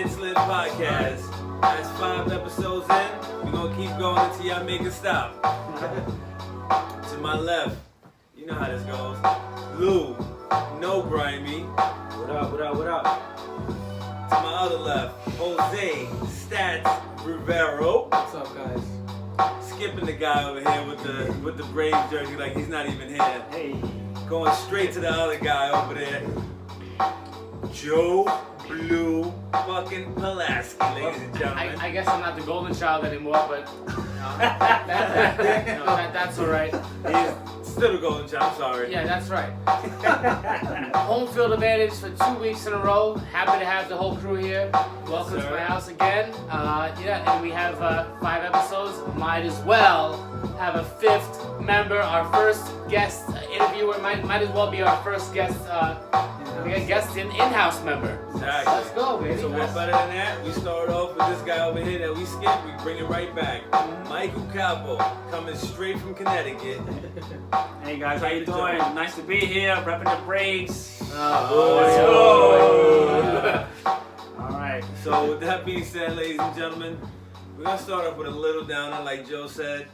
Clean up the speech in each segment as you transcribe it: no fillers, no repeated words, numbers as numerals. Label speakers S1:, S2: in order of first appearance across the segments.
S1: Hit Slip Podcast. That's 5 episodes in. We're gonna keep going until y'all make it stop. To my left, you know how this goes. Lou, no Grimy.
S2: What up, what up, what up?
S1: To my other left, Jose, Stats Rivero.
S3: What's up, guys?
S1: Skipping the guy over here with the Braves jersey like he's not even here.
S2: Hey.
S1: Going straight to the other guy over there. Joe Blue fucking Pulaski, ladies and gentlemen.
S3: I guess I'm not the golden child anymore, but that's all right.
S1: He's still the golden child, I'm sorry.
S3: Yeah, that's right. Home field advantage for 2 weeks in a row. Happy to have the whole crew here. Welcome to my house again. And we have 5 episodes. Might as well have a 5th member, our first guest interviewer. Might as well be our first guest. In-house member.
S1: Exactly.
S3: Let's go, baby.
S1: So what better than that? We start off with this guy over here that we skipped. We bring it right back. Michael Capo, coming straight from Connecticut.
S2: Hey guys, how you doing? Nice to be here, repping the Braves.
S1: Let's
S2: go. Alright.
S1: So with that being said, ladies and gentlemen, we're going to start off with a little downer, like Joe said.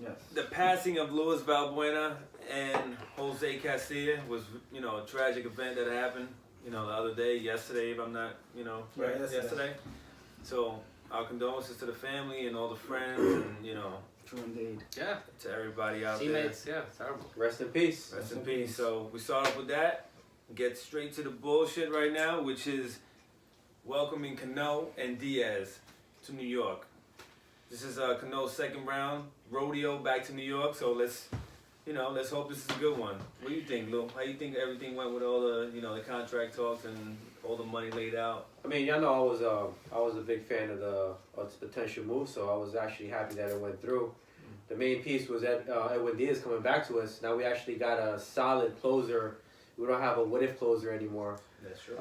S2: Yes.
S1: The passing of Luis Valbuena and Jose Castilla was, a tragic event that happened, the other day, yesterday, if I'm not, right, yesterday. So our condolences to the family and all the friends and,
S2: True indeed.
S3: Yeah.
S1: to everybody out
S3: Teammates, yeah, terrible.
S4: Rest in peace.
S1: there. Rest in peace. So we start off with that. Get straight to the bullshit right now, which is welcoming Cano and Diaz to New York. This is Cano's second round rodeo back to New York, so let's hope this is a good one. What do you think, Lou? How you think everything went with all the, the contract talks and all the money laid out?
S4: I mean, y'all know I was a big fan of the potential move, so I was actually happy that it went through. The main piece was that Edwin Diaz coming back to us. Now we actually got a solid closer. We don't have a what-if closer anymore.
S1: That's true.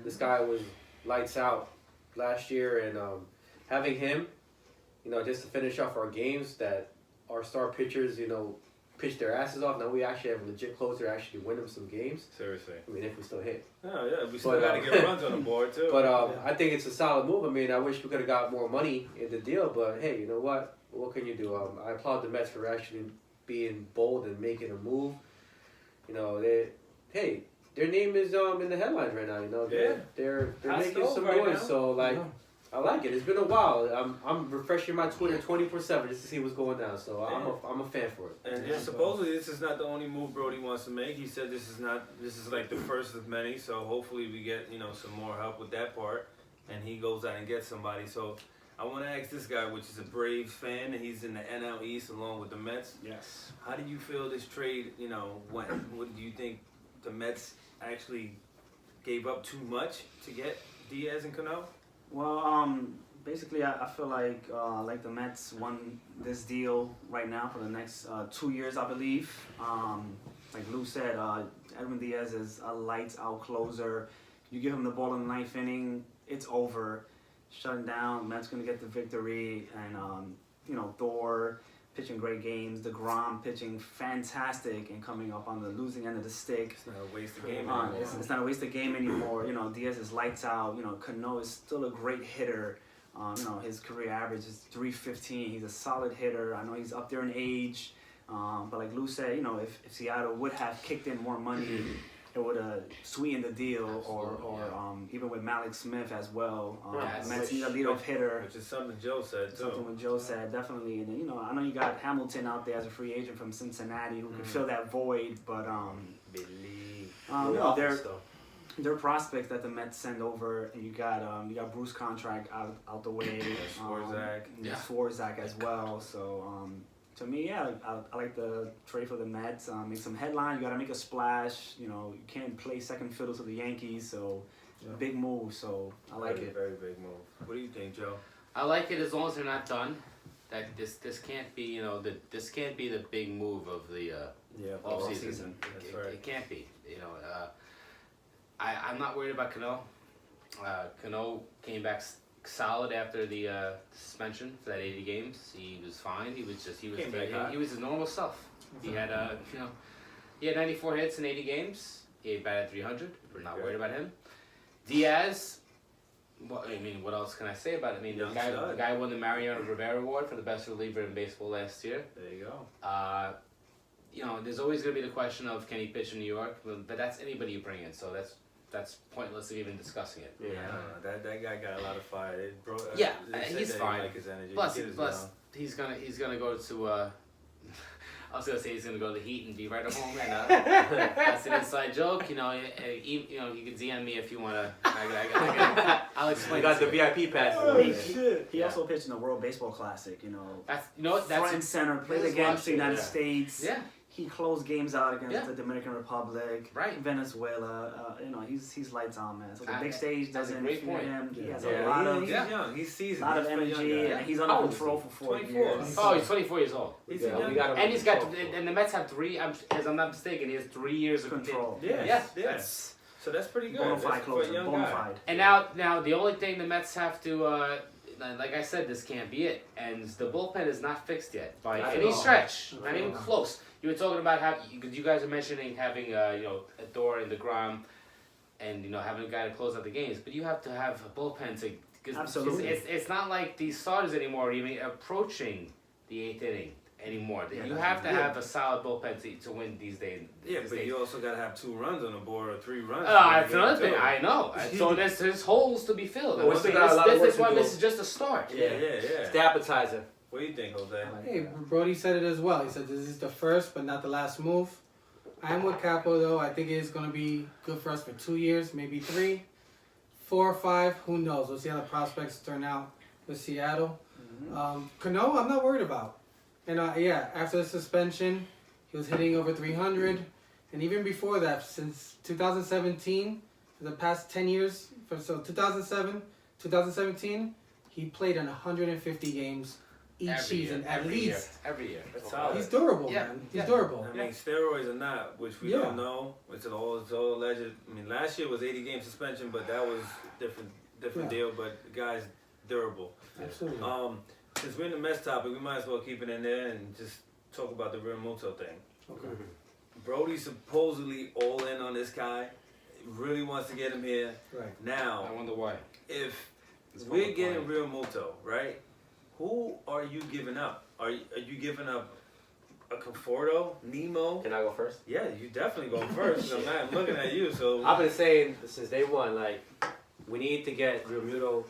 S4: This guy was lights out last year, and having him, just to finish off our games that our star pitchers, pitch their asses off. Now we actually have a legit closer to actually win them some games.
S1: Seriously.
S4: I mean, if we still hit.
S1: Oh, yeah. We still got to get runs on the board, too.
S4: But I think it's a solid move. I mean, I wish we could have got more money in the deal, but hey, you know what? What can you do? I applaud the Mets for actually being bold and making a move. Their name is in the headlines right now. They're making some
S1: right
S4: noise.
S1: now.
S4: So I like it. It's been a while. I'm refreshing my Twitter 24/7 just to see what's going down. So I'm a fan for it.
S1: And supposedly this is not the only move Brody wants to make. He said this is like the first of many. So hopefully we get some more help with that part, and he goes out and gets somebody. So I want to ask this guy, which is a Braves fan, and he's in the NL East along with the Mets.
S2: Yes.
S1: How do you feel this trade went? What do you think the Mets actually gave up too much to get Diaz and Cano?
S2: Well, basically, I feel like the Mets won this deal right now for the next 2 years, I believe. Like Lou said, Edwin Diaz is a lights-out closer. You give him the ball in the 9th inning, it's over. Shutting down, Mets gonna get the victory, and Thor pitching great games, DeGrom pitching fantastic and coming up on the losing end of the stick.
S1: It's not a waste of game anymore.
S2: It's not a waste of game anymore. Diaz is lights out. Cano is still a great hitter. His career average is .315. He's a solid hitter. I know he's up there in age, but like Lou said, if Seattle would have kicked in more money, it would have sweetened the deal, or even with Malik Smith as well. Mets need a leadoff hitter.
S1: Which is something Joe said, too.
S2: Something what Joe said, definitely. And then, I know you got Hamilton out there as a free agent from Cincinnati who could fill that void, but they're prospects that the Mets send over, and you got Bruce contract out the way. Swarzak as well. So to me, I like the trade for the Mets. Make some headlines. You got to make a splash. You can't play second fiddle to the Yankees, so big move. So I like it.
S1: Very big move. What do you think, Joe?
S3: I like it as long as they're not done. That this can't be this can't be the big move of the off season. It can't be. I'm not worried about Cano. Cano came back solid after the suspension for that 80 games. He was fine. He was his normal self. He had he had 94 hits in 80 games. He batted 300. We're not worried about him. Diaz, Well, I mean, what else can I say about it? I mean, the
S1: Young
S3: guy,
S1: stud.
S3: the guy won the Mariano Rivera Award for the best reliever in baseball last year.
S1: There you go.
S3: You know, there's always going to be the question of can he pitch in New York, but that's anybody you bring in, so that's pointless of even discussing it.
S4: Yeah.
S1: That guy got a lot of fire.
S3: Yeah,
S1: they said
S3: he's
S1: that he
S3: fine.
S1: Like his energy.
S3: Plus,
S1: The kid is
S3: plus
S1: young.
S3: he's gonna go to. I was gonna say he's gonna go to the Heat and be right at home, and that's an inside joke. You know, you can DM me if you wanna. I'll explain.
S4: We got
S3: it
S4: the
S3: to you.
S4: VIP pass.
S2: Oh,
S1: Oh, shit.
S2: He
S3: Yeah.
S2: also pitched in the World Baseball Classic, you know.
S3: That's that's
S2: front and center, played
S3: this is
S2: against the
S3: watching,
S2: United
S3: yeah.
S2: States.
S3: Yeah,
S2: He closed games out against
S3: Yeah.
S2: the Dominican Republic,
S3: Right.
S2: Venezuela. You know, he's lights on, man. So the
S3: Ah,
S2: big stage
S3: that's a
S2: doesn't
S3: great
S2: fear
S3: point.
S2: him. He has
S4: Yeah.
S2: a lot of
S1: He's young. He's seasoned.
S2: lot of
S1: He's a young
S2: energy,
S1: guy.
S2: and he's
S3: How
S2: under
S3: old is
S2: control for 4
S1: 24.
S2: years.
S3: Oh, he's 24 years old.
S1: He's
S4: Yeah,
S1: young.
S4: we got him.
S3: And he's got, and the Mets have as I'm not mistaken, he has 3 years of
S2: Control.
S1: Yes,
S3: Yes,
S1: yes.
S3: that's.
S1: So that's pretty good.
S2: Bona
S1: That's
S2: fide
S1: for a
S2: closer,
S1: young
S2: bona
S1: guy.
S2: fide.
S3: And now the only thing the Mets have to, like I said, this can't be it. And the bullpen is not fixed yet by
S4: Not at
S3: any
S4: all.
S3: stretch,
S4: Not
S3: not
S4: at
S3: even
S4: all.
S3: close. You were talking about how you guys are mentioning having Adore and DeGrom, and having a guy to close out the games. But you have to have a bullpen to. Cause
S2: Absolutely.
S3: It's not like these starters anymore are even approaching the 8th inning anymore.
S2: Yeah,
S3: You
S2: that's-
S3: have to
S1: yeah.
S3: have a solid bullpen to win these days.
S1: Yeah,
S3: these
S1: but
S3: days.
S1: you also got to have 2 runs on the board or 3 runs.
S3: That's
S1: for the
S3: another
S1: game,
S3: thing.
S1: too.
S3: I know. So there's holes to be filled.
S4: Well, we
S3: I
S4: still
S3: mean,
S4: got a lot of
S3: this
S4: work
S3: is
S4: to
S3: why
S4: do.
S3: this is just a start.
S1: Yeah.
S4: It's the appetizer.
S1: What do you think, Jose?
S5: Hey, Brody said it as well. He said this is the first but not the last move. I am with Capo though. I think it is going to be good for us for 2 years, maybe 3, 4, 5. Who knows? We'll see how the prospects turn out with Seattle. Cano, I'm not worried about. And after the suspension, he was hitting over 300. And even before that, since 2017, for the past 10 years, 2017, he played in 150 games each
S3: Every
S5: season
S3: year,
S5: at
S3: every
S5: least.
S3: year, every year.
S1: That's solid.
S5: He's durable,
S3: Yeah,
S5: man. He's
S3: yeah.
S5: durable.
S1: I mean, steroids or not, which we
S5: Yeah.
S1: don't know. It's all alleged. I mean, last year was 80-game suspension, but that was different
S5: Yeah.
S1: deal. But the guy's durable.
S5: Absolutely.
S1: Since we're in the Mets topic, we might as well keep it in there and just talk about the Realmuto thing.
S5: Okay.
S1: Brody's supposedly all in on this guy. Really wants to get him here.
S5: Right.
S3: I
S1: Now,
S3: wonder why.
S1: if
S3: It's
S1: we're
S3: public
S1: getting
S3: money.
S1: Realmuto, right? Who are you giving up? Are you giving up a Conforto, Nemo?
S4: Can I go first?
S1: Yeah, you definitely go first. I'm looking at you, so
S4: I've been saying since day one, like, we need to get Realmuto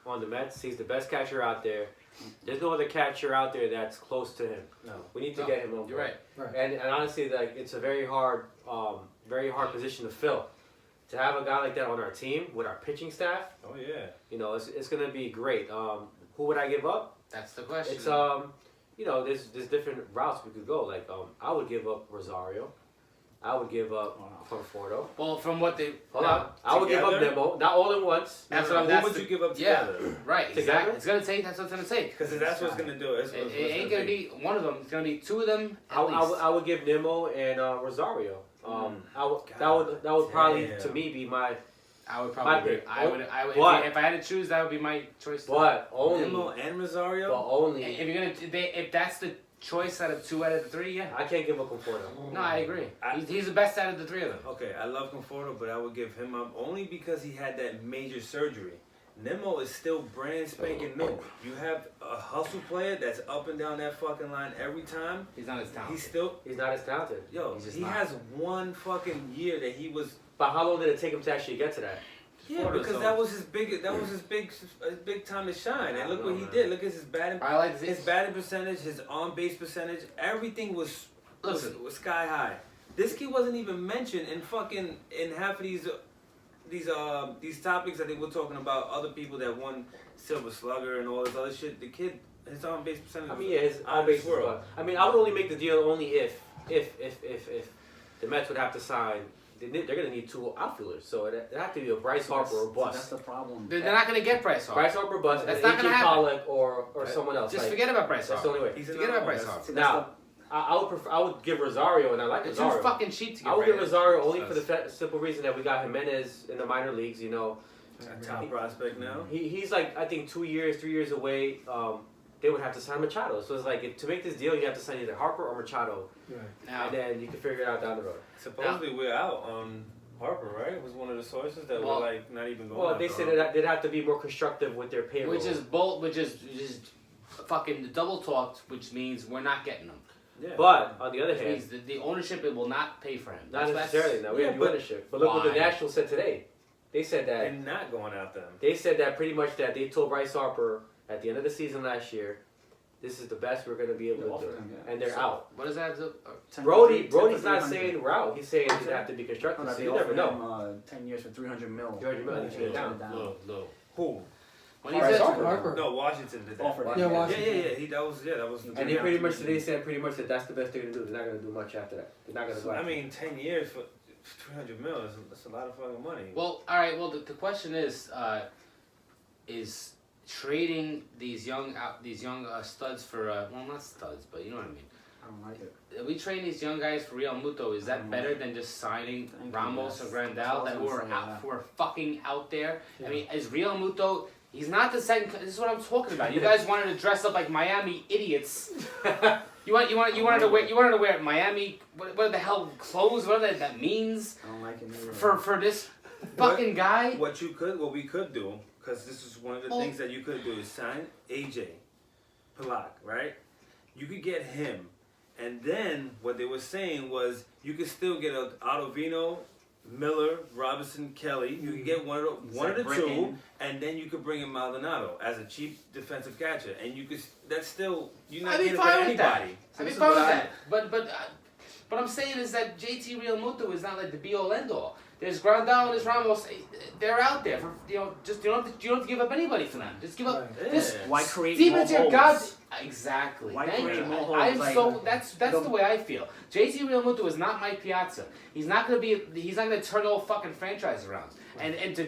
S4: on the Mets. He's the best catcher out there. There's no other catcher out there that's close to him.
S1: no.
S4: We need to
S3: No,
S4: get him on board.
S3: You're right.
S5: Right.
S4: And honestly, like, it's a very hard position to fill. To have a guy like that on our team with our pitching staff,
S1: Oh yeah.
S4: it's gonna be great. Who would I give up?
S3: That's the question.
S4: It's there's different routes we could go. Like I would give up Rosario. I would give up Conforto.
S3: well, from what they
S4: Hold on. I would give up
S1: Together?
S4: Nemo. Not all at once.
S3: That's
S1: No,
S3: what I'm.
S1: Who
S3: That's
S1: would
S3: the-
S1: you give up
S3: yeah.
S1: together?
S3: Right.
S4: Together?
S3: Exactly. It's gonna take. That's what it's gonna take.
S1: Because that's what's gonna do it. That's
S3: It,
S1: what's
S3: it ain't gonna be one of them. It's gonna be 2 of them at
S4: I
S3: least.
S4: would give Nemo and Rosario.
S1: Mm.
S4: That would probably
S1: Damn.
S4: to me be my.
S3: I would probably.
S4: My
S3: Agree.
S4: pick.
S3: I would.
S4: But-
S3: If I had to choose, that would be my choice. too.
S4: But only.
S1: Nemo and
S4: But
S1: Rosario.
S4: only.
S3: If you're gonna, if that's the choice out of 2 out of the 3, yeah.
S4: I can't give up Conforto.
S3: No, I agree.
S1: I-
S3: He's the best out of the 3 of them.
S1: Okay, I love Conforto, but I would give him up only because he had that major surgery. Nemo is still brand spanking new. You have a hustle player that's up and down that fucking line every time.
S3: He's not as talented.
S1: He's still,
S4: He's not as talented.
S1: yo,
S3: He's just
S1: he
S3: not.
S1: has one fucking year that he was.
S4: But how long did it take him to actually get to that?
S1: Yeah,
S3: Conforto's
S1: because
S3: so-
S1: that was his big time to shine. And look what he did. Look at his batting,
S3: I like
S1: his
S3: this.
S1: batting percentage, his on base percentage. Everything was
S3: Listen.
S1: was sky high. This kid wasn't even mentioned in half of these topics that they were talking about. Other people that won Silver Slugger and all this other shit. The kid, his on base percentage.
S4: I mean, yeah, his
S1: out of
S4: on base
S1: this world.
S4: world. I mean, I would only make the deal only if the Mets would have to sign. They're gonna need 2 outfielders, so it have to be a Bryce Harper or
S2: That's
S4: bust.
S2: the problem.
S3: They're not gonna get Bryce Harper.
S4: Bryce Harper bust,
S3: That's
S4: and
S3: not
S4: AJ
S3: gonna happen.
S4: Pollock or someone else.
S3: Just
S4: Like,
S3: forget about Bryce
S4: that's the
S3: Harper.
S4: only way.
S1: He's
S3: Forget
S1: another
S3: about
S1: one.
S3: Bryce
S1: That's-
S3: Harper.
S4: Now, I would give Rosario, and I like
S3: It's too
S4: Rosario.
S3: fucking cheap to get
S4: I would give
S3: rid of.
S4: Rosario only for the simple reason that we got Jimenez in the minor leagues. You know,
S1: A top prospect now.
S4: he's like I think 2 years, 3 years away. They would have to sign Machado. So it's like to make this deal, you have to sign either Harper or Machado,
S5: Right.
S3: Now,
S4: and then you can figure it out down the road.
S1: Supposedly we're out on Harper, right? Was one of the sources that
S3: Well-
S1: were like not even going.
S4: Well, they
S1: after
S4: said
S1: him.
S4: that they'd have to be more constructive with their payroll.
S3: Which is fucking double talked, which means we're not getting him.
S1: Yeah.
S4: But on the other
S3: Which
S4: hand,
S3: means the ownership it will not pay for him.
S4: not
S3: That's-
S4: necessarily. Now we
S1: yeah,
S4: have
S1: but
S4: ownership. But look what the
S3: why?
S4: Nationals said today. They said that
S1: and not going after him.
S4: They said that pretty much that they told Bryce Harper at the end of the season last year, this is the best we're going to be able to do. And they're out.
S3: What does that have to?
S2: 10
S4: Brody's
S2: for
S4: not
S2: 300.
S4: saying we're out. He's saying they have to be
S2: Oh,
S4: constructive.
S2: no,
S4: So
S2: they
S4: you never
S2: offered
S4: know.
S2: him 10 years for $300 million.
S4: 300 million, he turned it down.
S3: Low.
S1: Who?
S3: When he
S5: Bryce
S3: said
S5: Harper.
S1: No, Washington did that.
S2: Offered him.
S5: Yeah,
S1: Yeah,
S5: Washington.
S1: that was.
S4: And they pretty much today said pretty much that that's the best they're going to do. They're not going to do much after that. They're not going to go
S1: I
S4: after
S1: mean, 10 years for 300 mil. That's a lot of fucking money.
S3: well, all right. Well, the question is trading these young studs for well, not studs, but you know what I mean.
S2: I don't like it.
S3: If we train these young guys for Realmuto, is that better than just signing
S2: Thank you,
S3: Ramos
S2: yes.
S3: or Grandal
S2: That's what I
S3: that
S2: was
S3: who are
S2: gonna say, yeah.
S3: who are fucking out there?
S5: Yeah.
S3: I mean, is Realmuto? He's not the second. This is what I'm talking about. You guys wanted to dress up like Miami idiots. You wanted to wear Miami what the hell clothes? Whatever that means
S2: I don't like it either.
S3: for this fucking guy.
S1: What we could do, because this is one of the
S3: Well-
S1: things that you could do, is sign AJ Pollock, right? You could get him, and then what they were saying was you could still get a Ottavino, Miller, Robinson, Kelly. You could get one of the two,
S2: Bricken.
S1: and then you could bring in Maldonado as a cheap defensive catcher, and you could. That's still you're not
S3: I'd be
S1: getting for
S3: fine with that.
S1: anybody.
S3: I'd be
S2: this is
S3: fine with
S2: what I-
S3: that. But what I'm saying is that JT Realmuto is not like the be all end all. There's Grandal and there's Ramos. They're out there for just you don't have to give up anybody for them. Just give up.
S1: Yeah.
S3: Just
S2: Why create
S3: Stevens,
S2: more
S3: your
S2: holes?
S3: God. Exactly.
S2: Why
S3: Thank
S2: create
S3: you.
S2: more holes?
S3: I'm
S2: Like,
S3: so that's
S2: the-
S3: the way I feel. JT Realmuto is not Mike Piazza. He's not gonna turn the whole fucking franchise around. And to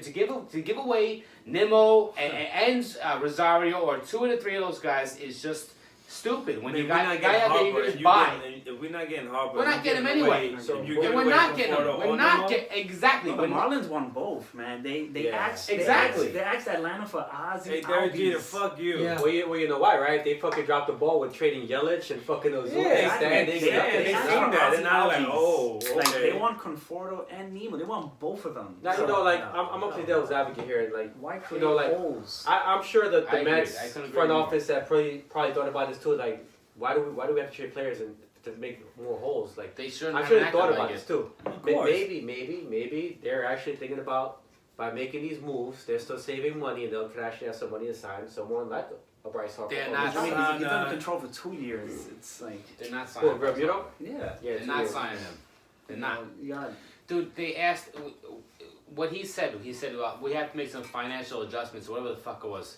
S3: give away Nimmo and Rosario or two of the three of those guys is just stupid. When
S1: I mean,
S3: you got
S1: we're
S3: a
S1: not
S3: guy
S1: getting
S3: out there you
S1: Harper,
S3: just
S1: if
S3: buy.
S1: if we're not getting Harper,
S3: We're not
S1: you're
S3: getting him
S1: away-
S3: anyway.
S4: So
S1: you're
S4: we're
S1: getting
S3: We're
S1: away
S3: not
S1: from
S3: getting
S1: Conforto
S3: him. We're
S1: or
S3: not
S1: Nimmo.
S3: getting exactly.
S2: No, the
S3: When-
S2: Marlins won both, man. They
S1: Yeah.
S2: asked
S3: Exactly.
S2: They asked Atlanta for Ozzy.
S1: Hey, Derek Jeter,
S2: Albies.
S1: fuck you.
S5: Yeah.
S4: Well, you know why, right? They fucking dropped the ball with trading Yelich and fucking Ozuna.
S1: Yeah,
S4: standing.
S1: they
S2: asked
S1: seen
S2: for
S1: that,
S2: Ozzy
S1: and now like,
S2: Albies.
S1: oh, okay.
S2: Like they want Conforto and Nemo. They want both of them.
S4: Now, you know, like, I'm up to devil's advocate here. And, like,
S2: Why create
S4: like,
S2: holes?
S4: I'm sure that
S3: I
S4: the
S3: agree.
S4: Mets
S3: I couldn't agree
S4: front
S3: more.
S4: office that probably thought about this too. Like, why do we have to trade players and to make more holes? Like,
S3: They shouldn't
S4: I'm
S3: have
S4: sure they
S3: acted
S4: thought
S3: like
S4: about
S3: it.
S4: this too.
S1: Of course.
S4: Maybe they're actually thinking about by making these moves, they're still saving money and they'll could actually have some money to sign someone like a Bryce Harper.
S3: They're
S4: or
S3: not-
S2: I mean,
S1: Nah,
S2: he's
S1: nah.
S2: under control for 2 years. It's like,
S3: They're not
S4: Cool,
S3: signing.
S4: Rev, you know?
S2: yeah.
S4: Yeah,
S3: They're
S4: 2
S3: not
S4: years.
S3: signing him. They're not.
S2: You got
S3: Dude, they asked what he said. He said, well, we have to make some financial adjustments, whatever the fuck it was.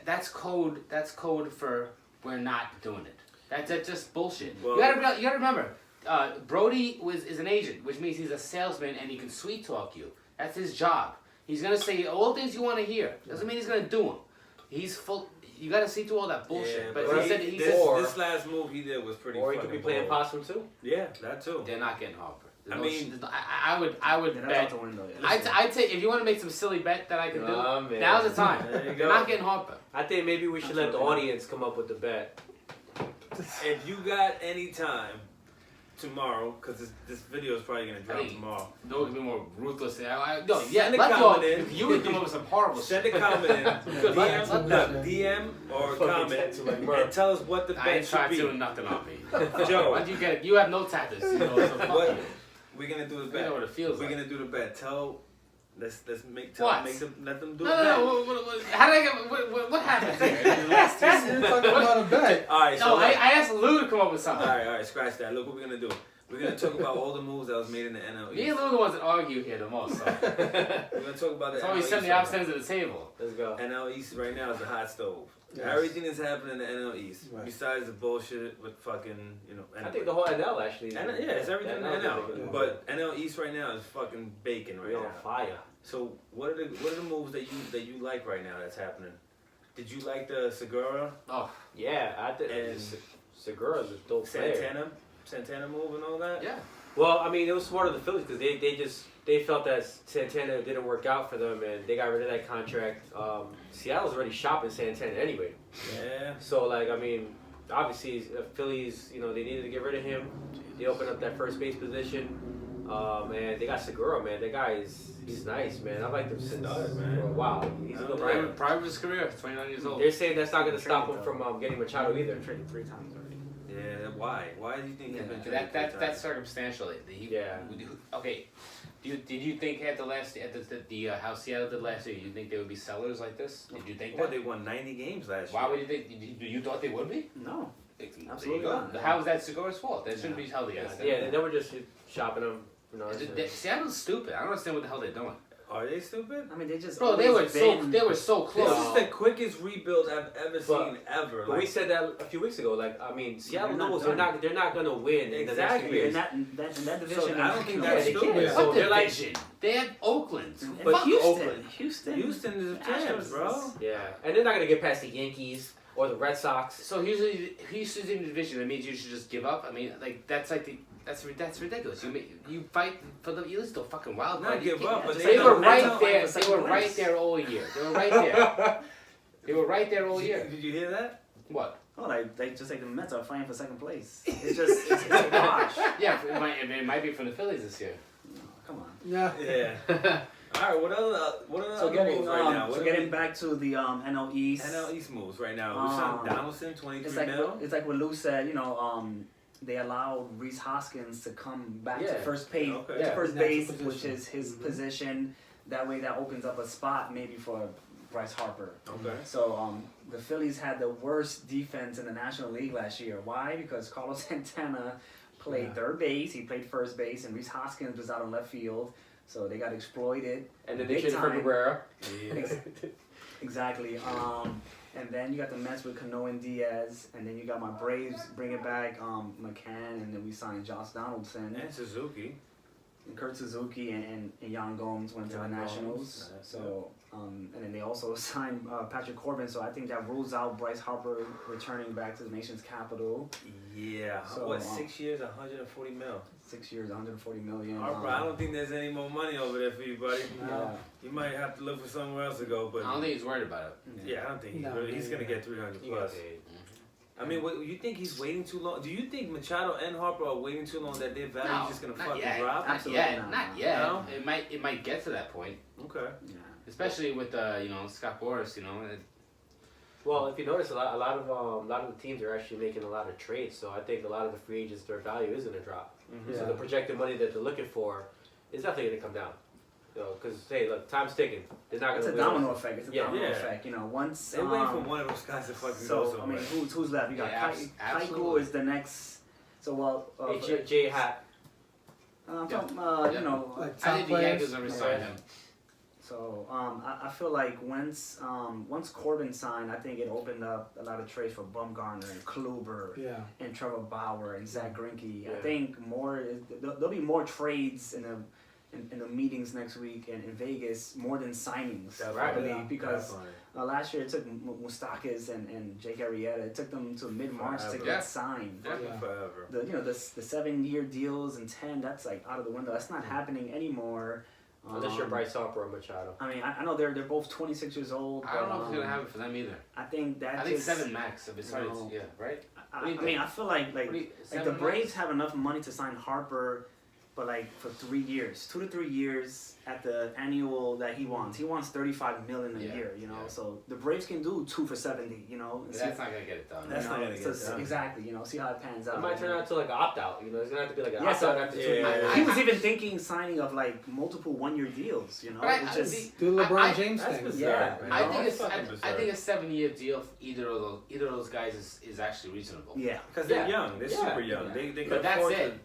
S3: That's code. That's code for we're not doing it. That's just bullshit.
S1: Well-
S3: You gotta remember, Brody is an agent, which means he's a salesman and he can sweet talk you. That's his job. He's gonna say all the things you want to hear. Doesn't mean he's gonna do them. He's full. You gotta see through all that bullshit.
S1: Yeah,
S3: but
S4: but
S3: he said he
S1: this,
S3: said
S1: this last move he did was pretty.
S4: Or he could be
S1: fucking
S4: playing
S1: bold.
S4: possum too.
S1: Yeah, that too.
S3: they're not getting Harper.
S1: I mean-
S3: I would
S2: that's
S3: bet.
S2: out the window. Yeah.
S3: I'd take if you want to make some silly bet that I can
S4: Oh,
S3: do.
S4: man.
S3: Now's the time.
S1: There you
S3: They're
S1: go.
S3: not getting Harper.
S4: I think maybe we should let the audience come up with the bet.
S1: If you got any time tomorrow, because this video is probably gonna drop
S3: Hey.
S1: tomorrow.
S3: No, be more ruthless. No,
S1: Send
S3: yeah,
S1: a
S3: let go.
S1: comment in.
S3: You would come up with some horrible
S1: Send a
S3: shit.
S1: comment in.
S3: Good luck.
S1: DM,
S3: Let
S1: no,
S3: them.
S1: DM or
S4: Fucking
S1: comment
S4: tattoo like
S1: and
S4: Murph.
S1: tell us what the
S3: I
S1: bet
S3: ain't trying
S1: should
S3: to do
S1: be.
S3: nothing on me.
S1: Joe.
S3: Why'd you get it? You have no tattoos. You know, so fuck
S1: What?
S3: you.
S1: We're gonna do the
S3: You
S1: bet.
S3: know what it feels
S1: We're
S3: like.
S1: gonna do the bet. Let's make
S3: What?
S1: them let them do
S3: No,
S1: the bet.
S3: no. How did I get? What happened here? The last two-
S5: You're talking about a bet.
S1: All right, so
S3: No, I
S1: look.
S3: asked Lou to come up with something.
S1: all right, scratch that. Look what we're gonna do. We're gonna talk about all the moves that was made in the NL
S3: Me
S1: East.
S3: and Lou are the ones that argue here the most. So.
S1: We're gonna talk about the
S3: That's why
S1: NL
S3: we
S1: East.
S3: send the
S1: right
S3: opposite ends of the table.
S4: Let's go.
S1: now. NL East right now is a hot stove.
S5: Yes.
S1: Everything that's happening in the NL East,
S5: Right.
S1: besides the bullshit with fucking,
S4: I think the whole NL actually.
S1: yeah, it's everything in the
S4: NL is
S1: NL.
S4: really good.
S1: But NL East right now is fucking baking right
S4: We're on
S1: now.
S4: fire.
S1: So what are the moves that you like right now that's happening? Did you like the Segura,
S3: Oh,
S4: Yeah, I think
S1: And-
S4: Segura's a dope player.
S1: Santana move and all that?
S3: yeah.
S4: Well, I mean, it was smart of the Phillies because they felt that Santana didn't work out for them and they got rid of that contract. Seattle's already shopping Santana anyway.
S1: Yeah.
S4: So, like, I mean, obviously, Phillies, they needed to get rid of him. They opened up that first base position. And they got Segura, man. That guy he's nice, man. I liked him since
S1: Stud, man.
S4: for a while. He's a good player.
S3: Prime of his career, 29 years old.
S4: They're saying that's not going to stop him from getting Machado either.
S2: Traded 3 times already.
S1: Yeah, why? Why do you think he's been traded
S3: That's circumstantial.
S4: Yeah.
S3: Okay. Did you think at the how Seattle did last year, you think they would be sellers like this? Did you think
S1: Well,
S3: that?
S1: they won 90 games last year.
S3: Why would you think? You thought they would be?
S2: No.
S3: There you
S2: Absolutely
S3: go.
S2: not.
S3: How is that Segura's fault? That shouldn't be held against them.
S4: Yeah, they were just shopping him. You know,
S3: Seattle's stupid. I don't understand what the hell they're doing.
S1: Are they stupid?
S2: I mean, they just.
S3: Bro, they were
S2: always
S3: so
S2: been-
S3: they were so
S1: This
S3: close.
S1: is the quickest rebuild I've ever seen ever.
S4: But we said that a few weeks ago. Like, I mean, Seattle
S2: They're not
S4: knows
S2: done.
S4: they're not going to win in the next
S1: Exactly.
S4: few years.
S2: in that division.
S1: So I don't think that's
S4: they
S1: stupid.
S4: can't. So
S3: What
S4: they're like,
S3: division? They had Oakland.
S2: And
S4: But
S2: fuck Houston.
S4: Oakland.
S1: Houston is a chance,
S2: Astros
S1: bro.
S4: yeah, and they're not going to get past the Yankees or the Red Sox.
S3: So usually Houston's in the division. That means you should just give up. I mean, like that's ridiculous. You fight for the you lose to a fucking wild
S1: Not
S3: card. You
S1: give
S3: can't-
S1: up, but
S3: They
S1: they
S3: were
S1: don't-
S3: right
S2: Mets
S3: there.
S2: are
S3: They were
S2: second
S3: right
S2: place.
S3: there all year. They were right there. They were right there all year.
S1: Did you hear that?
S3: What?
S2: Oh, they just like the Mets are fighting for second place. It's just it's a wash.
S3: Yeah, it might be from the Phillies this year.
S2: No, come on.
S5: Yeah.
S1: Yeah. All right. What other
S2: So getting
S1: moves right now?
S2: so
S1: What
S2: getting back to the NL East.
S1: NL East moves right now. We signed Donaldson, 23
S2: It's like
S1: mil.
S2: it's like what Lou said. They allowed Reese Hoskins to come back to
S4: Yeah.
S2: first base,
S1: Okay.
S4: Yeah.
S2: first
S5: Natural
S2: base,
S5: position.
S2: which is his position. That way, that opens up a spot maybe for Bryce Harper.
S1: Okay.
S2: So the Phillies had the worst defense in the National League last year. Why? Because Carlos Santana played
S5: Yeah.
S2: third base, he played first base, and Reese Hoskins was out on left field. So they got exploited.
S4: And then they
S2: Big
S4: traded for
S2: time.
S4: Cabrera.
S1: Yeah.
S2: Exactly. And then you got the Mets with Cano and Diaz, and then you got my Braves bringing back McCann, and then we signed Josh Donaldson,
S1: And Suzuki.
S2: and Kurt Suzuki, and Yan Gomes went to the
S1: Yan Gomes,
S2: Nationals.
S1: nice,
S2: So and then they also signed Patrick Corbin. So I think that rules out Bryce Harper returning back to the nation's capital.
S1: Yeah.
S2: So,
S1: What? 6 years, 140 mil.
S2: 6 years, 140 million.
S1: Harper, I don't think there's any more money over there for you, buddy.
S2: Yeah.
S1: You might have to look for somewhere else to go, but
S3: I don't think he's worried about it.
S1: yeah, I don't think he's
S5: No,
S1: really. He's gonna get 300
S4: He got
S1: plus.
S4: paid.
S1: I mean, what, you think he's waiting too long? Do you think Machado and Harper are waiting too long that their value's just gonna
S3: not
S1: fucking
S3: yet.
S1: drop?
S3: Not
S2: Absolutely
S3: yet.
S2: not.
S3: Not yet.
S1: No?
S3: It might get to that point,
S1: Okay.
S2: Yeah.
S3: especially with Scott Boras.
S4: Well, if you notice, a lot of the teams are actually making a lot of trades. So I think a lot of the free agents, their value is going to drop.
S1: Mhm.
S4: So
S5: Yeah.
S4: the projected money that they're looking for is definitely going to come down. Because hey, look, time's ticking. They're not
S2: It's
S4: going
S2: a
S4: to
S2: domino effect. It's a
S4: Yeah.
S2: domino
S1: Yeah.
S2: effect. Once
S1: They waiting for one of those guys to fucking go
S2: So I
S1: somewhere.
S2: mean, who's left? You got
S3: Yeah,
S2: Kaiku
S3: absolutely.
S2: is the next. So
S4: J Hat.
S2: I'm
S3: Yeah.
S2: talking,
S3: Yeah.
S5: Like
S3: I
S5: top
S3: think the Yankees
S5: players.
S3: will resign him.
S2: So I feel like once Corbin signed, I think it opened up a lot of trades for Bumgarner and Kluber
S5: Yeah.
S2: and Trevor Bauer and Zach Greinke. I
S4: Yeah.
S2: think there'll be more trades in the meetings next week and in Vegas more than signings.
S1: That's
S2: I
S1: right.
S2: believe,
S5: Yeah.
S2: because
S1: Definitely.
S2: last year it took Moustakas and Jake Arrieta. It took them to mid-March to
S1: Forever.
S2: get
S3: Yeah.
S2: signed.
S1: Fucking
S5: Yeah.
S1: forever.
S2: The 7-year deals and 10, that's like out of the window. That's not happening anymore.
S4: Unless you're Bryce Harper or Machado.
S2: I mean, I know they're both 26 years old.
S3: I don't know
S2: but,
S3: if it's gonna happen for them either.
S2: I think that
S3: I think
S2: just,
S3: 7 max. Besides,
S2: No.
S3: yeah, right.
S2: I mean, I feel like
S3: What do you-
S2: the
S3: 7
S2: Braves
S3: max?
S2: have enough money to sign Harper, but like for 3 years, 2 to 3 years at the annual that he wants. He wants 35 million a
S3: Yeah,
S2: year.
S3: yeah.
S2: So the Braves can do 2 for 70. And
S3: But
S2: see-
S3: that's not gonna get it done.
S1: That's not gonna get done.
S2: Exactly. See how it pans out.
S4: It might turn out to like an opt out. It's gonna have to be like an
S2: Yeah,
S4: opt
S2: so-
S4: out after 2
S1: Yeah.
S4: years.
S2: He was even thinking signing of like multiple 1-year deals.
S3: But I-
S2: It's just
S5: Do the LeBron
S3: I-
S5: James
S1: That's
S5: thing.
S1: bizarre,
S2: Yeah.
S1: man.
S3: I think
S1: That's
S3: it's
S1: fucking
S3: I
S1: bizarre.
S3: think a 7-year deal for either of those guys is actually reasonable.
S2: yeah.
S1: Because they're
S4: Yeah.
S1: young. They're
S4: Yeah.
S1: super young.
S2: Yeah.
S1: They can
S3: But that's
S1: afford
S3: it.
S1: to.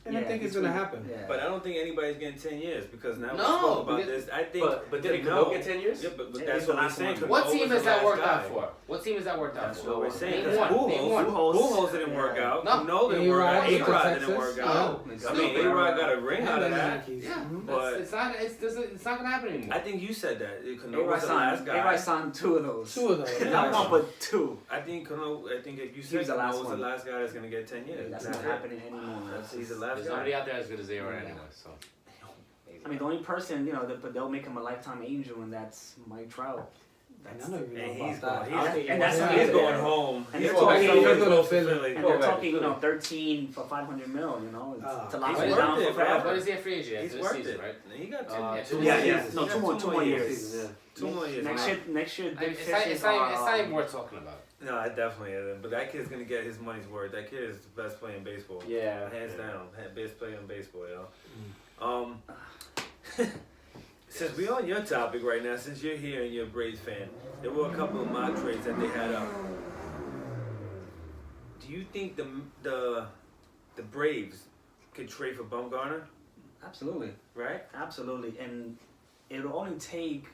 S5: And I think it's gonna happen.
S2: Yeah.
S1: But I don't think anybody's getting 10 years because now we
S3: No,
S1: spoke about
S3: because-
S1: this. I think.
S4: But didn't
S1: no.
S4: Cano get 10 years?
S1: Yeah, but
S2: Yeah,
S1: that's
S2: he's
S1: what
S2: the
S1: we're
S2: last
S1: saying.
S2: one.
S1: Cano
S3: What
S1: was
S3: team
S1: the
S3: has that
S1: last
S3: worked out
S1: guy.
S3: for? What team has that worked out
S1: That's
S3: for?
S1: what we're saying.
S3: Name
S1: Because
S3: one. Name one.
S1: Pujols didn't
S2: Yeah.
S1: work out.
S3: No.
S1: No, didn't work out.
S5: A-Rod went to
S1: A-Rod didn't
S5: Texas.
S1: work
S5: Yeah.
S1: out. I mean,
S3: Stupid.
S1: A-Rod got a ring
S5: And
S1: out
S5: the
S1: of that.
S5: Yankees.
S3: Yeah,
S5: Mhm.
S1: But-
S3: it's not gonna happen anymore.
S1: I think you said that. Cano
S2: A-Rod
S1: was the last
S2: signed,
S1: guy.
S2: A-Rod signed 2 of those.
S5: 2 of those.
S2: Not
S5: Yeah.
S2: 1, but 2.
S1: I think Cano. I think if you
S2: He
S1: said
S2: was the
S1: Cano
S2: last
S1: was
S2: one.
S1: the last guy that's gonna get 10 years.
S2: That's
S1: That's
S2: not
S1: it.
S2: happening anymore.
S1: He's the last
S3: There's
S1: guy.
S3: nobody out there as good as A-Rod
S2: Yeah.
S3: anyway. So
S2: I mean, the only person, but they'll make him a lifetime angel, and that's Mike Trout. That's
S5: I don't even know
S1: And
S5: about
S1: he's
S5: that.
S1: going.
S2: And that's
S5: Yeah.
S1: He's
S2: yeah.
S1: going home.
S2: And
S1: He's
S2: they're
S1: going
S2: talking-
S1: somewhere
S5: he's
S1: close to
S5: going to
S1: Philly.
S2: and they're
S4: Go back to
S2: talking,
S4: Philly.
S2: 13 for 500 mil. You know, to lock
S1: He's
S2: him
S1: worth
S2: down
S1: it,
S2: for
S1: bro.
S2: forever.
S3: What is he a free agent
S1: He's
S3: after this
S1: worth
S3: season,
S1: it.
S3: right?
S1: He got
S3: Two
S2: Yeah,
S3: more
S2: yeah.
S3: seasons.
S2: No,
S1: He got
S2: two more years.
S4: Season, yeah.
S1: 2 more years.
S2: Next
S1: man.
S2: year, next year,
S3: I mean,
S2: big
S3: it's not,
S2: fish
S3: it's, not, it's not even
S2: is.
S3: worth talking about.
S1: No, it definitely isn't. But that kid's gonna get his money's worth. That kid is the best player in baseball.
S4: Yeah.
S1: Hands
S4: yeah.
S1: down, best player in baseball, yo. Since we're on your topic right now, since you're here and you're a Braves fan, there were a couple of mock trades that they had up. Do you think the Braves could trade for Bumgarner?
S2: Absolutely,
S1: Right?
S2: absolutely, and it'll only take.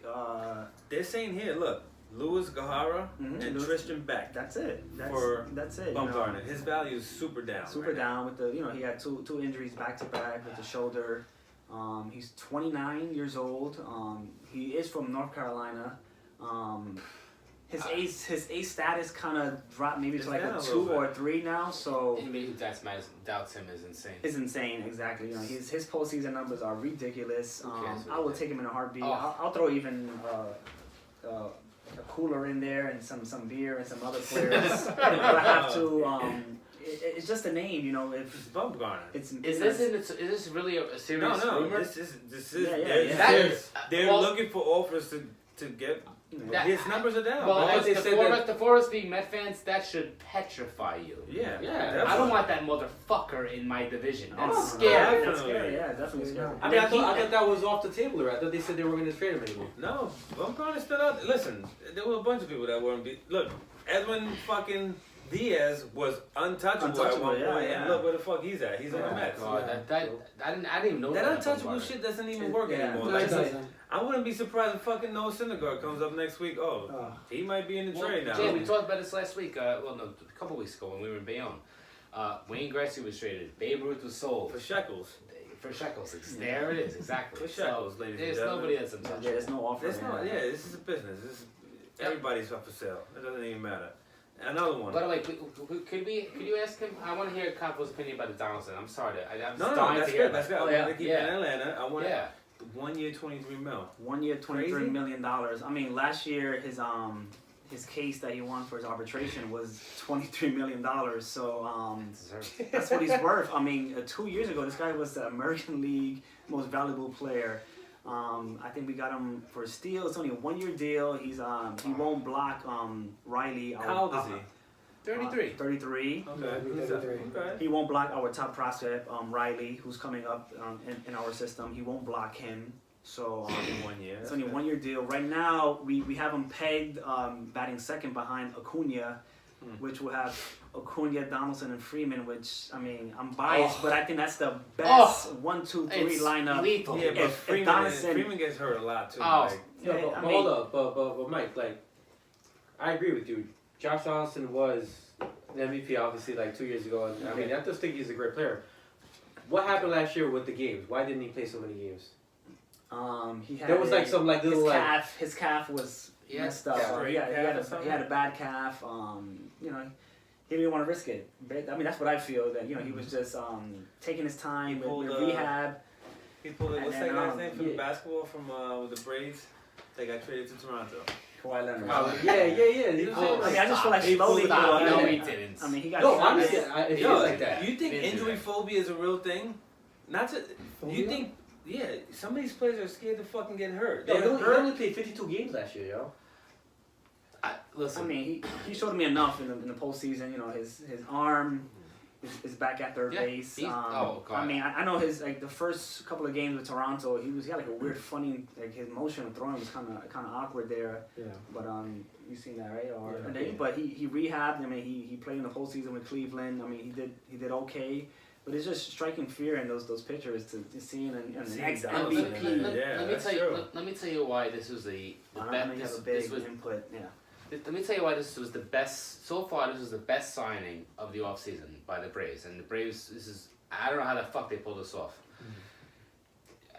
S1: They're saying here, look, Luis Gahara
S2: Mhm.
S1: and
S2: Luis-
S1: Tristan Beck.
S2: That's it.
S1: For
S2: That's it. you know.
S1: Bumgarner. His value is super down.
S2: Super
S1: right now.
S2: down with the, he had two injuries back to back with the shoulder. He's 29 years old. He is from North Carolina. His ace status kind of dropped maybe
S1: It's
S2: to like
S1: down
S2: a
S1: a
S2: 2
S1: little
S2: or
S1: bit.
S2: 3 now. So
S3: Anybody who doubts him is insane.
S2: it's insane. Exactly. His postseason numbers are ridiculous.
S3: Who cares what
S2: I
S3: he
S2: will
S3: did?
S2: take him in a heartbeat.
S3: Oh.
S2: I'll throw even a cooler in there and some beer and some other players. But I have to. It's just a name,
S1: It's
S2: If
S1: Bumgarner.
S2: it's
S3: Is this really a serious
S1: No,
S3: rumor?
S1: this is
S2: Yeah, yeah,
S1: they're,
S2: yeah.
S1: they're
S3: Well-
S1: looking for offers to get.
S3: That-
S1: His numbers are down.
S3: Well,
S1: bro.
S3: as
S4: they
S3: the
S4: said
S3: four,
S4: that-
S3: the four of us being Met fans, that should petrify you.
S1: Yeah,
S4: Yeah.
S3: I don't want that motherfucker in my division. That's
S2: Oh,
S3: scary.
S1: yeah.
S2: That's scary. Yeah, definitely scary.
S4: I mean, I thought that was off the table already. I thought they said they were going to trade him anymore.
S1: No, Bumgarner's still out. Listen, there were a bunch of people that weren't. Look, Edwin fucking Diaz was untouchable, at
S2: Untouchable,
S1: one point,
S2: yeah,
S1: and
S2: yeah.
S1: look where the fuck he's at. He's on the
S3: Oh,
S1: Mets.
S3: God, I didn't even know
S1: That
S3: that.
S1: untouchable
S3: about
S1: shit doesn't even work
S2: Yeah.
S1: anymore.
S5: No,
S1: Like,
S5: it doesn't.
S1: I wouldn't be surprised if fucking Noah Syndergaard comes up next week. Oh,
S5: Oh.
S1: he might be in the
S3: Well,
S1: trade now.
S3: Jay, we talked about this last week. A couple weeks ago when we were in Bayonne. Wayne Gretzky was traded. Babe Ruth was sold
S1: For shekels.
S3: for shekels. There it is, exactly.
S1: For shekels, ladies and
S3: There's
S1: gentlemen.
S3: nobody that's untouchable.
S2: There's no offer.
S1: There's no, yeah, this is a business. Everybody's up for sale. It doesn't even matter. Another one.
S3: By the way, could you ask him? I want to hear Capo's opinion about the Donaldson. I'm sorry, I'm
S1: No,
S3: dying
S1: that's
S3: to hear
S1: good. That's good.
S3: about
S1: I
S3: it.
S1: want to keep it in Atlanta. I want
S3: Yeah.
S1: 1 year, 23 mil.
S2: 1 year, $23
S1: Crazy?
S2: million. I mean, last year his case that he won for his arbitration was $23 million. So
S3: Deserved.
S2: that's what he's worth. I mean, 2 years ago, this guy was the American League most valuable player. I think we got him for a steal. It's only a 1 year deal. He won't block Riley.
S1: How old is he?
S3: 33.
S2: 33.
S1: Okay.
S2: He won't block our top prospect, Riley, who's coming up in our system. He won't block him. So
S1: In 1 year.
S2: it's only a 1 year deal. Right now, we have him pegged batting second behind Acuna, which will have Acuna, Donaldson, and Freeman. Which I mean, I'm biased, but I think that's the best 1, 2, 3
S3: It's
S2: lineup.
S3: lethal.
S1: Yeah, but
S2: If
S1: Freeman gets hurt a lot too.
S3: Oh.
S1: Like,
S4: Yeah,
S2: Yeah,
S4: but,
S2: I
S4: but
S2: mean-
S4: hold up, but Mike, like, I agree with you. Josh Donaldson was the MVP, obviously, like 2 years ago, and I mean, I just think he's a great player. What happened last year with the games? Why didn't he play so many games?
S2: He had
S4: There was like some like little like
S2: his calf was
S3: Yeah,
S2: messed up.
S1: yeah,
S2: He had,
S1: calf or something?
S2: he had a bad calf. He didn't want to risk it. But, I mean, that's what I feel. That he was just taking his time
S1: pulled,
S2: with rehab.
S1: he pulled it. What's
S2: And
S1: that
S2: then,
S1: guy's name from
S2: yeah.
S1: the basketball from the Braves? They got traded to Toronto.
S2: Kawhi Leonard.
S4: yeah.
S2: I
S4: You know what I'm
S2: mean,
S4: saying?
S2: I just feel like
S1: He
S2: slowly.
S1: pulled it out.
S3: No,
S1: Yeah.
S3: he didn't.
S2: I mean, he got.
S4: No,
S2: traded.
S4: honestly, it feels like that.
S1: You think
S3: Didn't do
S1: injury
S3: that.
S1: phobia is a real thing? Not to. You
S5: Phobia?
S1: think? Yeah, some of these players are scared to fucking get hurt.
S4: Yo,
S1: They're
S4: he
S1: hurt.
S4: only played 52 games last year, yo.
S3: Listen,
S2: I mean, he showed me enough in the postseason. His arm is back at third
S3: Yeah,
S2: base.
S3: he's- oh, God.
S2: I mean, I know his the first couple of games with Toronto, he had like a weird, funny his motion of throwing was kind of awkward there.
S5: Yeah.
S2: But you seen that, right? Or
S5: Yeah.
S2: and then, but he rehabbed. I mean, he played in the postseason with Cleveland. I mean, he did okay. But it's just striking fear in those pitchers to seeing and the
S1: See
S2: next
S1: Donaldson
S2: MVP.
S1: in there. Yeah,
S3: let me
S1: that's
S3: tell you.
S1: true.
S3: Let me tell you why this was the
S2: I know
S3: best.
S2: you have a
S3: This
S2: big
S3: was.
S2: input. Yeah.
S3: Let me tell you why this was the best. So far, this was the best signing of the offseason by the Braves. And the Braves, I don't know how the fuck they pulled this off.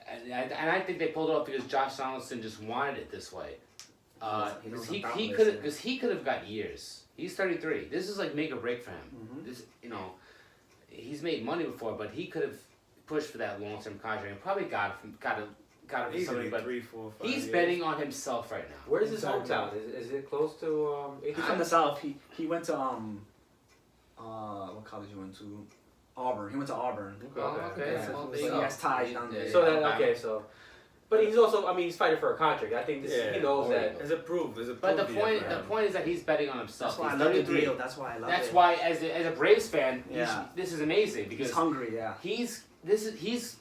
S3: And I think they pulled it off because Josh Donaldson just wanted it this way.
S2: He knows
S3: Because
S2: about
S3: he
S2: this,
S3: could
S2: yeah.
S3: because he could have got years. He's 33. This is like make or break for him.
S2: Mhm.
S3: This he's made money before, but he could have pushed for that long term contract and probably got caught up to somebody,
S1: Easily
S3: but
S1: 3, 4, 5
S3: he's
S1: years.
S3: betting on himself right now.
S4: Where's his
S5: Exactly.
S4: hometown? Is it close to
S2: He's
S4: H-Town?
S2: from the South. He went to what college he went to? Auburn. He went to Auburn.
S3: Oh, okay.
S2: Yeah.
S3: Well,
S2: So
S3: there you
S2: he
S3: go.
S2: has ties down there.
S4: So
S3: Yeah.
S4: that okay, so, but he's also, I mean, he's fighting for a contract. I think
S1: Yeah.
S4: he knows that.
S1: It's a proof. It's a proof.
S3: But the
S1: yeah,
S3: point,
S1: for
S3: the
S1: him.
S3: point is that he's betting on himself.
S2: That's why I
S3: He's
S2: love the
S3: 33.
S2: deal. That's why I love
S3: That's
S2: it.
S3: why, as a Braves fan,
S2: Yeah.
S3: this is amazing because
S2: He's hungry. Yeah.
S3: he's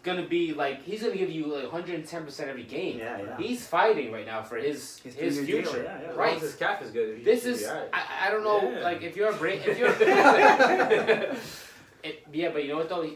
S3: gonna be like he's gonna give you like 110% every game.
S2: Yeah.
S3: He's fighting right now for his
S2: 3-year
S3: future.
S2: deal, yeah.
S4: As long
S3: Right.
S4: as his cap is good. He
S3: This
S4: should
S3: is
S4: be all right.
S3: I don't know
S1: Yeah.
S3: like if you're a Brave yeah, but you know what though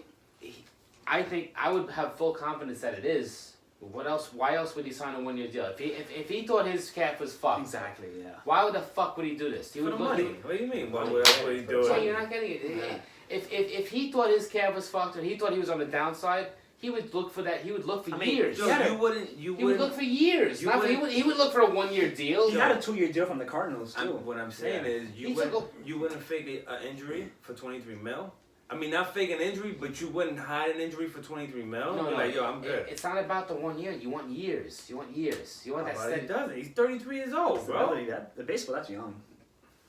S3: I think I would have full confidence that it is. What else? Why else would he sign a 1-year deal? If he thought his cap was fucked,
S2: Exactly. Yeah.
S3: why would the fuck would he do this? He
S1: For
S3: would
S1: the
S3: look.
S1: money. What do you mean? Why
S4: Money.
S1: would he do
S3: So
S1: it?
S3: you're not getting it.
S2: Yeah.
S3: If he thought his cap was fucked and he thought he was on the downside, he would look for that. He would look for
S2: I mean,
S3: years.
S1: Yo,
S2: Yeah.
S1: you wouldn't.
S3: He would look for years.
S1: you
S3: Not for,
S1: wouldn't-
S3: he would look for a 1-year deal.
S2: He had a 2-year deal from the Cardinals too.
S1: What I'm saying
S2: Yeah.
S1: is,
S3: He took
S1: you wouldn't fake an injury for 23 mil. I mean, not fake an injury, but you wouldn't hide an injury for 23 mil.
S3: No,
S1: Be
S3: no,
S1: like, yo, I'm good.
S3: It's not about the 1 year. You want years. You want years. You want that
S1: But he
S3: steady.
S1: doesn't. He's 33 years old, bro.
S2: Stability, the baseball, that's young.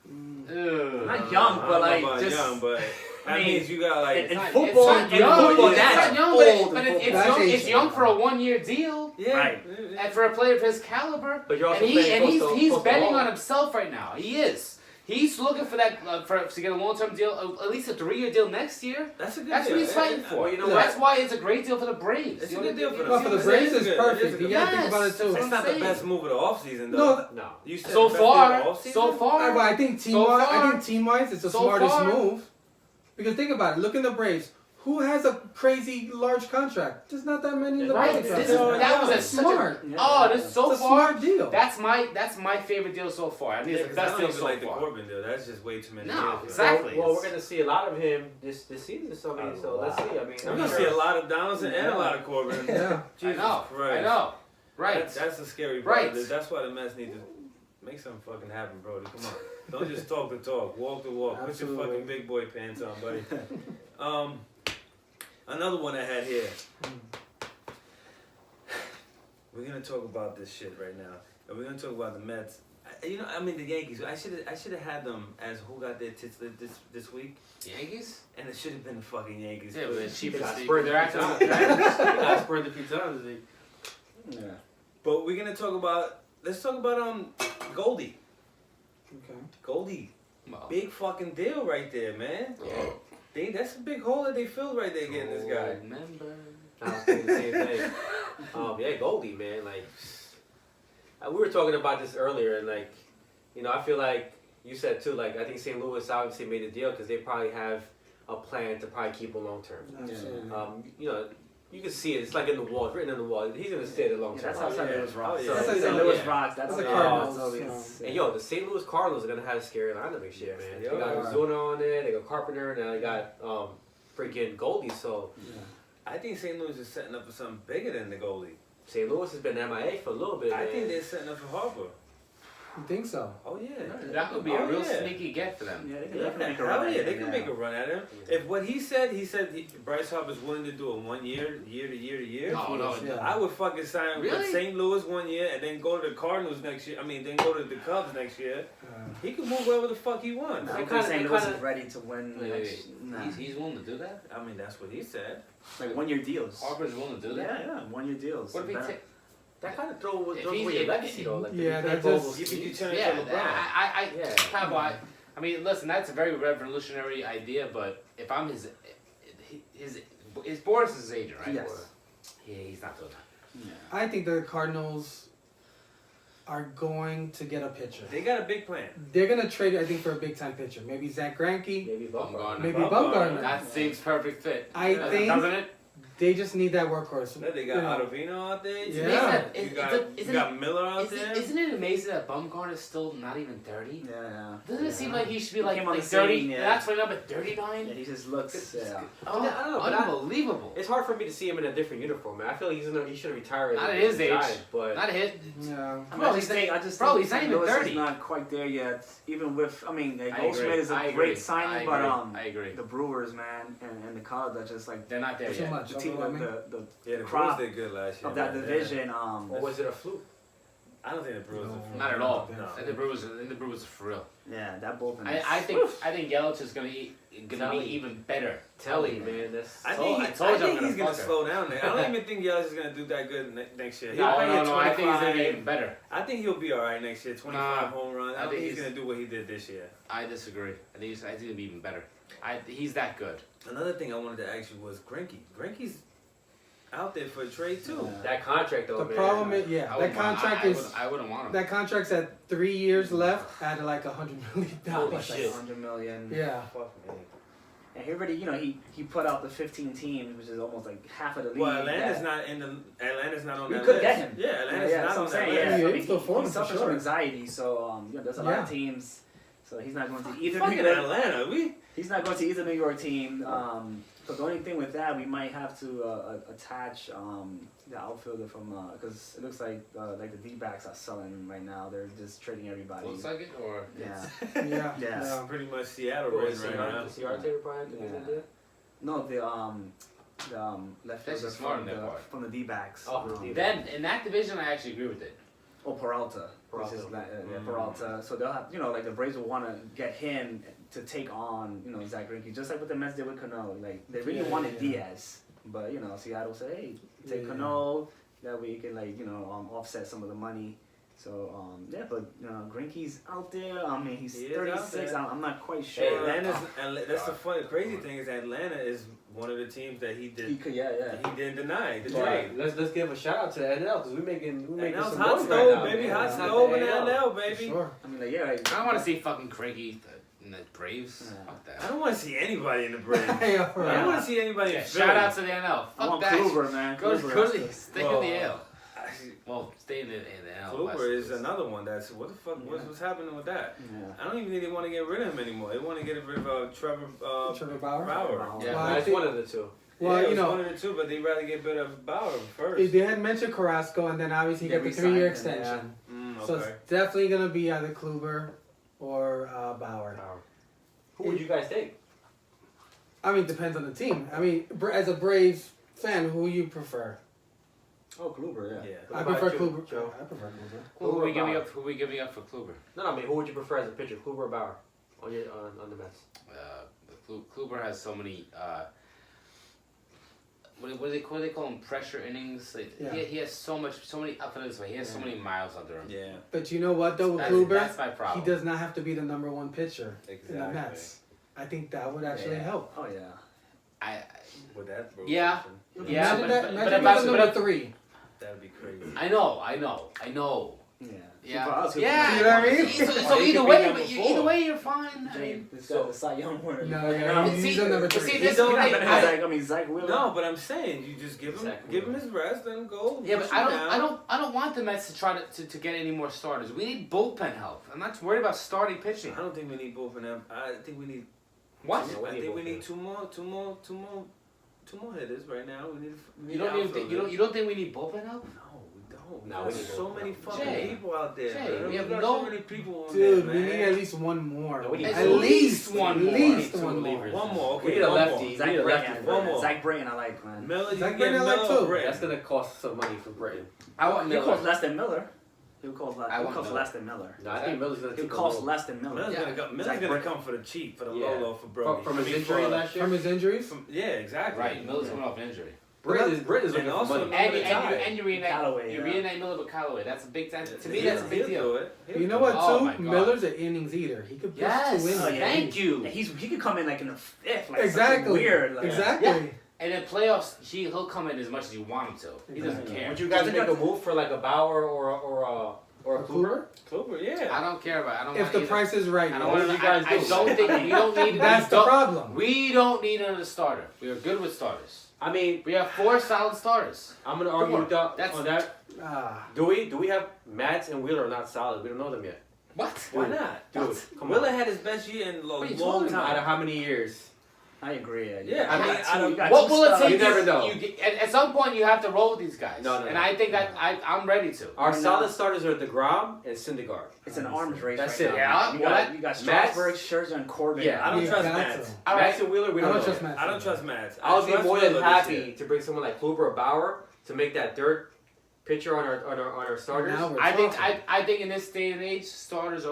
S3: Ugh.
S2: Not young,
S1: I don't
S2: but like
S1: know about
S2: just
S1: young, but
S2: I
S1: that
S2: mean,
S1: means you got like.
S2: in
S3: not-
S2: football,
S3: it's not
S2: in
S3: young.
S2: football,
S3: It's
S2: that's
S3: not young,
S2: old
S3: but,
S2: in
S3: it's
S5: football.
S3: young. It's
S5: That's
S3: young
S5: age.
S3: for a 1-year deal.
S1: Yeah.
S2: Right.
S3: And for a player of his caliber,
S4: But you're also
S3: and
S4: playing
S3: he's
S4: close to-
S3: he's
S4: close to
S3: betting
S4: home.
S3: on himself right now. He is. He's looking for that to get a long-term deal, at least a 3-year deal next year.
S1: That's a good
S3: That's
S1: deal.
S3: what he's fighting for.
S4: Well, you know
S3: That's
S4: what?
S3: why it's a great deal for the Braves.
S1: It's
S3: You
S1: a
S3: know
S1: good deal
S3: what
S1: for
S3: I
S1: the
S5: Well,
S3: mean?
S5: for the
S1: It's
S5: Braves,
S1: good.
S5: it's
S1: It is
S5: perfect.
S1: a
S5: You
S1: good
S5: gotta
S3: deal.
S5: think about it too.
S3: Yes.
S1: It's not the
S3: saying.
S1: best move of the offseason, though.
S5: No,
S4: No.
S1: You said
S3: So
S1: the best deal of
S3: far,
S1: the offseason?
S3: so far.
S5: but I think
S3: So far-
S5: team-wise, it's the
S3: so
S5: smartest
S3: far-
S5: move. Because think about it. Look in the Braves. Who has a crazy large contract? There's not that many in the
S3: Right.
S5: Braves.
S3: This
S5: out there.
S3: is, that was a
S5: Smart.
S3: such a,
S2: Yeah.
S3: oh, this so
S5: It's a
S3: far.
S5: smart deal.
S3: That's my favorite deal so far. I think
S1: Yeah,
S3: it's the
S1: 'cause I
S3: best
S1: don't
S3: deal
S1: even
S3: so
S1: like the
S3: far.
S1: Corbin deal. That's just way too many
S3: No,
S1: years.
S3: exactly.
S4: Well, we're gonna see a lot of him this season. So I mean, so let's see. I mean,
S1: We're
S4: I'm
S1: gonna
S4: sure-
S1: see a lot of Donaldson and a
S2: Yeah.
S1: lot of Corbin.
S5: Yeah.
S1: Jesus
S3: I know.
S1: Christ.
S3: I know. Right.
S1: That's a scary
S3: Right.
S1: part. That's why the Mets need to make something fucking happen, Brody. Come on. Don't just talk the talk. Walk the walk. Put your
S5: Absolutely.
S1: fucking big boy pants on, buddy. Another one I had here. We're gonna talk about this shit right now, and we're gonna talk about the Mets. I mean the Yankees. I should have had them as who got their tits lit this week,
S3: Yankees?
S1: and it should have been the fucking Yankees.
S3: Yeah, but they're cheap
S4: got
S3: as
S4: spurred
S3: they're
S4: a few
S3: actually.
S4: times. He got spurred a few times.
S2: Yeah.
S1: But we're gonna talk about. Let's talk about Goldie.
S5: Okay.
S1: Goldie,
S3: Well,
S1: big fucking deal right there, man. That's a big hole that they filled right there getting this guy.
S3: Remember.
S4: I was thinking the same thing. Yeah, Goldie, man. Like, we were talking about this earlier, and like, I feel like you said too. Like, I think St. Louis obviously made a deal because they probably have a plan to probably keep him long term.
S5: Absolutely.
S4: You can see it. It's like in the wall. It's written in the wall. He's gonna stay there long
S2: Yeah,
S4: term.
S2: that's how St. Louis rocks.
S1: Oh, yeah.
S5: That's how
S2: St.
S5: St.
S2: Louis
S4: yeah.
S2: rocks. That's
S5: That's
S2: how
S5: a
S2: Cardinals.
S5: Cardinals,
S4: And yo, the St. Louis Cardinals are gonna have a scary lineup next year, man.
S1: Yeah,
S4: They got
S5: they are.
S4: Ozuna on there. They got Carpenter. Now they got freaking Goldie. So
S1: I think St. Louis is setting up for something bigger than the Goldie.
S4: St. Louis has been MIA for a little bit.
S1: I
S4: man.
S1: think they're setting up for Harper.
S5: You think so?
S1: Oh yeah.
S3: That could be
S1: Oh,
S3: a real
S1: yeah.
S3: sneaky get for them.
S2: Yeah, they can
S1: Yeah,
S2: definitely make a
S1: hell
S2: run.
S1: yeah,
S2: at
S1: they
S2: it,
S1: can
S2: yeah.
S1: make a run at him. If what he said Bryce Harper's willing to do a 1 year to year.
S3: No, no.
S5: Yeah.
S1: I would fucking sign with
S3: Really?
S1: St. Louis 1 year and then go to the Cardinals next year. I mean, then go to the Cubs next year. He can move wherever the fuck he wants.
S2: I
S4: They
S2: don't
S4: kinda-
S2: think St.
S4: they
S2: Louis
S4: kinda-
S2: is ready to win.
S3: Wait,
S2: next-
S3: wait.
S2: Nah.
S3: He's willing to do that?
S1: I mean, that's what he said.
S2: Like 1 year deals.
S3: Harper's willing to do
S2: Yeah,
S3: that?
S2: yeah, 1 year deals.
S3: What if he
S2: Better-
S3: ta-
S4: That kind of throws
S3: If
S4: away
S3: he's-
S4: your
S3: if-
S4: legacy though. Like
S5: Yeah,
S4: the
S5: that
S4: Bowl
S5: just-
S1: You think you turn
S3: Yeah,
S1: into LeBron?
S3: I Cabo, I mean, listen, that's a very revolutionary idea, but if I'm his Boris is his agent, right?
S2: Yes.
S3: Yeah, he's not doing that.
S2: Yeah.
S5: I think the Cardinals are going to get a pitcher.
S1: They got a big plan.
S5: They're gonna trade, I think, for a big time pitcher. Maybe Zach Greinke.
S4: maybe Bumgarner.
S3: Bumgarner.
S5: Maybe
S1: Bumgarner.
S5: Bumgarner.
S3: That seems perfect fit.
S5: I think
S3: Doesn't it?
S5: they just need that workworkhorse.
S1: They
S5: You
S1: got
S5: know.
S1: Ottavino out there.
S5: Yeah.
S1: You got Miller out there.
S3: Isn't it amazing that Bumgarner's still not even 30?
S2: Yeah, yeah.
S3: Doesn't it seem like he should be like,
S2: came on
S3: like
S2: the
S3: 30?
S2: scene, yeah.
S3: That's my number 39?
S2: Yeah, he just looks. Yeah.
S3: Oh,
S4: I don't know, but I-
S3: unbelievable.
S4: It's hard for me to see him in a different uniform, man. I feel like he should have retired.
S3: Not
S4: as
S3: at
S4: a
S3: his age.
S4: Giant, but
S3: Not a hit.
S5: Yeah.
S2: I
S3: Bro,
S2: just
S3: he's
S2: think,
S3: not-
S2: I just
S3: bro,
S2: think
S3: he's not
S2: St.
S3: even
S2: Louis
S3: 30.
S2: is not quite there yet. Even with, I mean,
S3: I
S2: Goldschmidt
S3: agree.
S2: is a
S3: I
S2: great
S3: agree.
S2: signing,
S3: I
S2: but
S3: agree. I agree.
S2: the Brewers, man, and the Cubs are just like
S3: They're not there
S5: Too
S3: yet.
S5: much.
S2: the team think
S5: Fleming.
S2: the
S1: Yeah, the
S2: crop
S1: Brewers did good last year.
S2: of that
S1: Yeah.
S2: division.
S4: Or was it a fluke?
S1: I don't think the Brewers
S5: No.
S1: are.
S3: Not at all.
S1: No.
S3: I think the Brewers are for real.
S2: Yeah, that bullpen.
S3: I think Yelich is gonna be
S4: Telly.
S3: even better.
S4: Telly, man. That's
S1: I
S3: told-
S1: think,
S3: I told you I'm
S1: he's
S3: gonna
S1: gonna
S3: fuck her.
S1: slow down there. I don't even think Yelich is gonna do that good next year. He'll
S3: No,
S1: probably hit
S3: no, I think he's gonna be
S1: 25.
S3: even better.
S1: I think he'll be all right next year. 25 home runs. I don't think he's gonna do what he did this year.
S3: I disagree. I think he'll be even better. He's that good.
S1: Another thing I wanted to ask you was Greinke. Greinke's out there for a trade too.
S2: Yeah.
S4: that contract though.
S5: The
S4: man.
S5: problem is,
S3: I
S5: that
S3: wouldn't want-
S5: contract
S3: I
S5: is
S3: wouldn't want him.
S5: that contract's at 3 years left at like $100 million.
S4: Holy shit.
S2: 100 million.
S5: Yeah.
S1: Fuck me.
S2: And he already, he put out the 15 teams, which is almost like half of the league.
S1: Well, Atlanta's
S2: that-
S1: not in the. Atlanta's not on
S2: We
S1: that
S2: could
S1: list.
S2: get him.
S1: Yeah, Atlanta's
S2: yeah,
S1: not
S2: that's
S1: on
S2: what
S1: that
S2: I'm
S1: list.
S2: saying.
S5: Yeah,
S2: Yeah,
S5: he's still forming
S2: he's
S5: for
S2: suffering
S5: sure.
S2: from anxiety, so there's a lot of
S5: Yeah.
S2: teams. So he's not going to either
S1: Fucking
S2: New York.
S1: Atlanta,
S2: He's not going to either New York team. But the only thing with that, we might have to attach the outfielder from because it looks like the D-backs are selling right now. They're just trading everybody.
S3: Looks like it, or
S2: Yeah.
S5: Yeah.
S2: Yeah.
S1: It's pretty much Seattle
S4: What,
S1: right now.
S4: the CR tape probably could do
S2: Yeah.
S4: that?
S2: No, the left
S3: That's
S2: fielder
S3: just smart
S2: from
S3: on their
S2: the
S3: part.
S2: from the D-backs.
S4: Oh, from the D-backs.
S3: then in that division, I actually agree with it.
S2: Oh, Peralta.
S4: Peralta.
S2: Which is Peralta. So they'll have, like the Braves will want to get him to take on, Zach Greinke, just like what the Mets did with Cano. Like they really
S5: Yeah,
S2: wanted
S5: yeah.
S2: Diaz, but Seattle said, hey, take
S5: Yeah.
S2: Cano. That way you can offset some of the money. So but Greinke's out there. I mean, he's
S1: He is out
S2: 36.
S1: there.
S2: I'm not quite
S1: Hey,
S2: sure.
S1: that's the funny, crazy thing is Atlanta is one of the teams that he
S2: He
S1: did.
S2: could, yeah.
S1: He didn't deny the
S4: Right.
S1: trade.
S4: Let's give a shout out to the NL because we're making
S1: And now
S4: some
S1: hot
S4: noise
S1: stove,
S4: right now,
S1: baby,
S4: man.
S1: hot
S4: It's not
S1: stove
S4: the
S1: in
S4: AL.
S1: NL,
S5: For
S1: baby.
S5: sure.
S2: I mean, like,
S3: I don't want to see fucking Craigie in the Braves.
S2: Yeah.
S3: Fuck
S1: I
S3: that.
S1: don't want to see anybody in the Braves.
S5: Yeah, for
S1: I don't
S5: real.
S1: want to see anybody in
S3: Yeah,
S1: Philly.
S3: shout out to the NL.
S2: I want
S3: Fuck that.
S2: Kluber, man.
S3: Go
S2: Kluber,
S3: to stay in the AL.
S1: Actually,
S3: Well, stay in the NL.
S1: Kluber
S3: West.
S1: is another one that's what the fuck what's happening with that?
S2: Yeah.
S1: I don't even think they want to get rid of him anymore. They want to get rid of Trevor
S5: Trevor Bauer.
S1: Bauer.
S3: Yeah.
S5: Well, I
S4: That's
S5: think-
S4: one of the two.
S5: Well,
S1: yeah, it
S5: you
S1: was
S5: know,
S1: one of the two, but they'd rather get rid of Bauer first.
S5: they had mentioned Carrasco, and then obviously
S2: They
S5: he got the
S2: re-signed
S5: 3-year
S2: him,
S5: extension. So
S1: Okay.
S5: it's definitely gonna be either Kluber or Bauer.
S4: Who would you guys take?
S5: I mean, depends on the team. I mean, as a Braves fan, who you prefer?
S2: Oh, Kluber, yeah.
S1: Yeah.
S4: What
S5: I
S4: about
S5: prefer
S4: you,
S5: Kluber.
S4: Joe?
S5: I prefer Kluber.
S3: Who are we giving
S4: Bauer.
S3: up? Who are we giving up for Kluber?
S4: No, I mean, who would you prefer as a pitcher, Kluber or Bauer on the Mets?
S3: Kluber has so many. What do they call them? Pressure innings. Like,
S5: Yeah.
S3: he has so many up and this way. He has so many miles under him.
S1: Yeah,
S5: But you know what though, with
S3: That's
S5: Kluber,
S3: my problem.
S5: he does not have to be the number one pitcher in the
S1: exactly.
S5: Mets. I think that would actually help.
S2: Oh, yeah.
S1: With that
S3: Yeah.
S1: rotation,
S3: Yeah,
S5: Imagine
S3: but-
S5: that.
S3: but
S5: Imagine
S3: about-
S5: being
S3: but
S5: number
S3: ab-
S5: 3.
S1: that'd be crazy.
S3: I know.
S2: Yeah.
S3: Yeah.
S2: Peralta-
S3: Yeah.
S5: You know what I mean?
S3: So
S1: He
S3: either
S1: could be
S3: way,
S1: number
S3: but
S1: four.
S3: either way, you're fine. I mean,
S2: James, this got the Cy Young winner.
S5: No,
S2: Fucking
S5: yeah,
S2: hell.
S5: he's on number
S3: but
S5: 3.
S3: see,
S1: He
S3: this
S1: don't
S3: I-
S1: even
S3: I-
S2: Zach Wheeler.
S1: No, but I'm saying you just give him
S4: Exactly.
S1: his rest and go.
S3: Yeah,
S1: push
S3: but
S1: him down.
S3: I don't want the Mets to try to get any more starters. We need bullpen help. I'm not worried about starting pitching.
S1: I don't think we need both of them. I think we need.
S3: What?
S4: Yeah,
S1: I think we
S4: both
S1: need
S4: of
S1: two more hitters right now. We need.
S3: You don't even think you don't think we need bullpen help?
S1: No, we don't.
S4: No, we
S1: There's
S4: need
S1: so
S4: both.
S1: many fucking
S3: Jay,
S1: people out there.
S3: Jay,
S1: man.
S3: we have
S1: got
S3: no-
S1: so many people on
S5: Dude,
S1: there,
S5: we
S1: man.
S5: need at least one more.
S4: No, we need
S5: at
S3: two.
S5: least
S3: At least one
S5: At
S3: more.
S5: least
S4: Two
S5: one more.
S4: relievers.
S1: One more. Okay,
S4: We need a
S1: one
S4: lefty.
S1: more.
S2: Zach
S4: need a
S2: Britton.
S4: lefty.
S1: One more.
S2: Zach Britton, I like, man.
S1: Miller, you
S5: Zach
S1: can
S5: Britton
S1: get
S5: I like
S1: Miller
S5: too.
S1: Britton.
S4: That's gonna cost some money for Britain.
S3: I want
S2: He
S3: Miller.
S2: costs less than Miller. He would cost less.
S3: I
S2: He
S3: want
S2: costs
S3: Miller.
S2: less than Miller.
S4: No, I think Miller's gonna
S2: He
S4: take
S2: costs
S4: a low.
S2: less than Miller.
S1: Miller's
S3: Yeah.
S1: gonna come. Miller's
S2: Zach
S1: gonna
S2: Britton.
S1: come for the cheap for the
S4: Yeah.
S1: low for Brody.
S4: From his
S1: I mean,
S4: injury
S1: for-
S4: last year.
S5: From his injuries?
S1: Yeah, exactly.
S3: Right, Miller's coming off injury.
S4: Britain is looking
S1: And
S4: for
S1: also-
S4: money.
S3: And you reunite
S2: Callaway,
S3: you
S2: yeah.
S3: reunite Miller with Callaway. That's a big to me.
S1: He'll-
S3: That's a big
S1: he'll
S3: deal.
S1: do it. He'll
S5: You know
S1: do
S5: what,
S1: it.
S3: Oh
S5: too?
S3: my God.
S5: Miller's an innings eater. He could pitch
S3: Yes.
S5: 2 innings.
S2: Oh, yeah.
S3: Thank you.
S2: Yeah, he could come in like in the fifth, like
S5: Exactly.
S2: something weird. Like,
S5: Exactly.
S3: Yeah. And in playoffs, he'll come in as much as you want him to. He doesn't
S5: Exactly.
S3: care.
S4: Would you guys make a move for like a Bauer or a Kluber?
S1: Kluber, yeah.
S3: I don't care about. I don't
S5: If
S3: want
S5: the
S3: either.
S5: price is right.
S3: I
S5: yes.
S3: don't
S4: What
S3: want.
S4: would you guys
S3: I
S4: do?
S3: don't think we don't need.
S5: That's
S3: we
S5: the
S3: don't-
S5: problem.
S3: We don't need another starter. We are good with starters.
S4: I mean,
S3: We have 4 solid starters.
S4: I'm gonna argue with that.
S3: That's-
S4: On that.
S5: Ah,
S4: Do we have Matz and Wheeler are not solid? We don't know them yet.
S3: What?
S1: Why not?
S4: Dude, come
S1: Wheeler
S4: on.
S1: had his best year in a
S3: What are you
S1: long
S3: talking
S1: time.
S4: Out of how many years?
S2: I agree.
S1: Yeah, I mean, I don't-
S2: you got
S3: What
S2: two
S3: will it
S2: stars.
S3: take?
S4: You never know.
S3: At some point, you have to roll with these guys.
S4: No,
S3: and
S4: no.
S3: I think that I'm ready to.
S4: Our
S2: No.
S4: solid starters are DeGrom and Syndergaard.
S2: It's an arms race.
S4: That's
S2: right
S4: it.
S2: now.
S3: Yeah,
S2: You
S3: well,
S2: got, you got
S4: Mats-
S2: Strasburg, Scherzer, and Corbin.
S4: Yeah,
S1: I don't
S5: You
S1: trust
S5: got
S1: Mats.
S5: to.
S3: All
S4: Max
S3: right.
S4: and Wheeler, we
S5: I
S4: don't
S5: don't
S4: know.
S5: trust Matt.
S1: I don't trust Mats.
S4: I would be
S1: trust
S4: more than
S1: Wheeler this
S4: happy
S1: year.
S4: to bring someone like Kluber or Bauer to make that dirt pitcher on our starters.
S5: Now we're
S3: I think
S5: talking.
S3: I think in this day and age, starters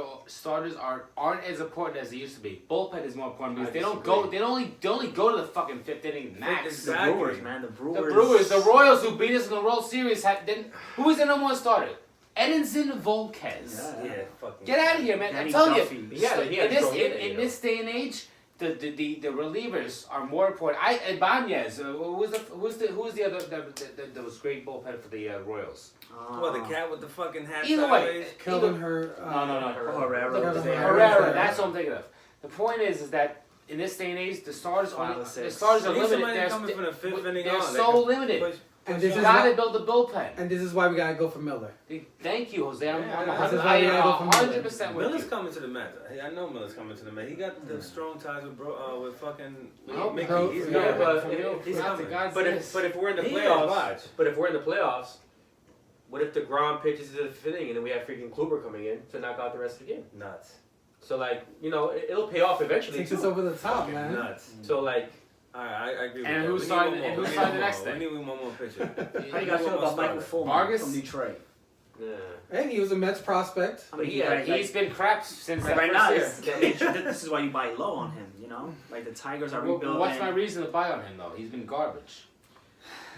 S3: aren't as important as they used to be. Bullpen is more important because
S4: I
S3: they don't
S4: disagree.
S3: go. They only go to the fucking fifth inning max.
S2: The
S1: Exactly.
S2: Brewers, man. The Brewers.
S3: The Brewers, the Royals, who beat us in the World Series, who was the number one starter? Edinson Volquez.
S2: Yeah.
S1: Yeah, fucking.
S3: Get out of here, man! I'm
S2: Danny
S3: telling
S2: Duffy.
S3: you,
S4: He had
S3: in this
S4: thrown in,
S3: in this day and age, the relievers are more important. Ibanez, who's the other that was great bullpen for the Royals?
S1: What, the cat with the fucking hat
S3: Either way,
S1: sideways?
S5: Kelvin her.
S3: No.
S2: Herrera.
S5: Herrera.
S3: Herrera. That's what I'm thinking of. The point is that in this day and age, the starters
S2: Five
S3: are
S2: or six.
S1: Need
S3: limited.
S1: somebody coming from the fifth inning
S3: They're
S1: on.
S3: so limited.
S1: Push-
S5: And
S1: push
S5: this
S3: You
S5: is
S1: on.
S3: gotta
S5: why-
S3: build the bullpen.
S5: And this is why we gotta go for Miller.
S3: Thank you, Jose. I'm
S1: Yeah,
S5: this is why we gotta go for Miller.
S3: 100% with
S1: Miller's
S3: you.
S1: coming to the Mets. Hey, I know Miller's coming to the Mets. He got the strong ties with fucking
S3: No,
S1: Mickey.
S5: bro,
S1: He's
S5: yeah,
S1: coming.
S4: but
S1: He's
S3: Not
S1: coming.
S3: the God's
S4: But
S3: sake.
S4: if we're in the
S1: He is,
S4: playoffs,
S1: watch.
S4: what if DeGrom pitches to the fifth inning and then we have freaking Kluber coming in to knock out the rest of the game?
S1: Nuts.
S4: So like it'll pay off eventually
S5: Takes us
S4: too.
S5: over the top,
S1: Fucking
S5: man.
S1: nuts.
S4: So like
S1: Alright, I agree with
S3: And
S1: that.
S3: who's
S1: We need
S3: starting-
S1: one more.
S3: and who's
S1: We need
S3: starting the
S1: one
S3: next
S1: more.
S3: thing?
S1: We need one more pitcher.
S2: How you guys feel about Michael Fulmer
S3: Vargas?
S2: from Detroit?
S5: Hey, he was a Mets prospect.
S2: I mean,
S3: He's been crap since that
S2: right
S3: first
S2: now.
S3: year.
S2: This is why you buy low on him. You know, like the Tigers are
S3: Well,
S2: rebuilding.
S3: what's my reason to buy on him though? He's been garbage.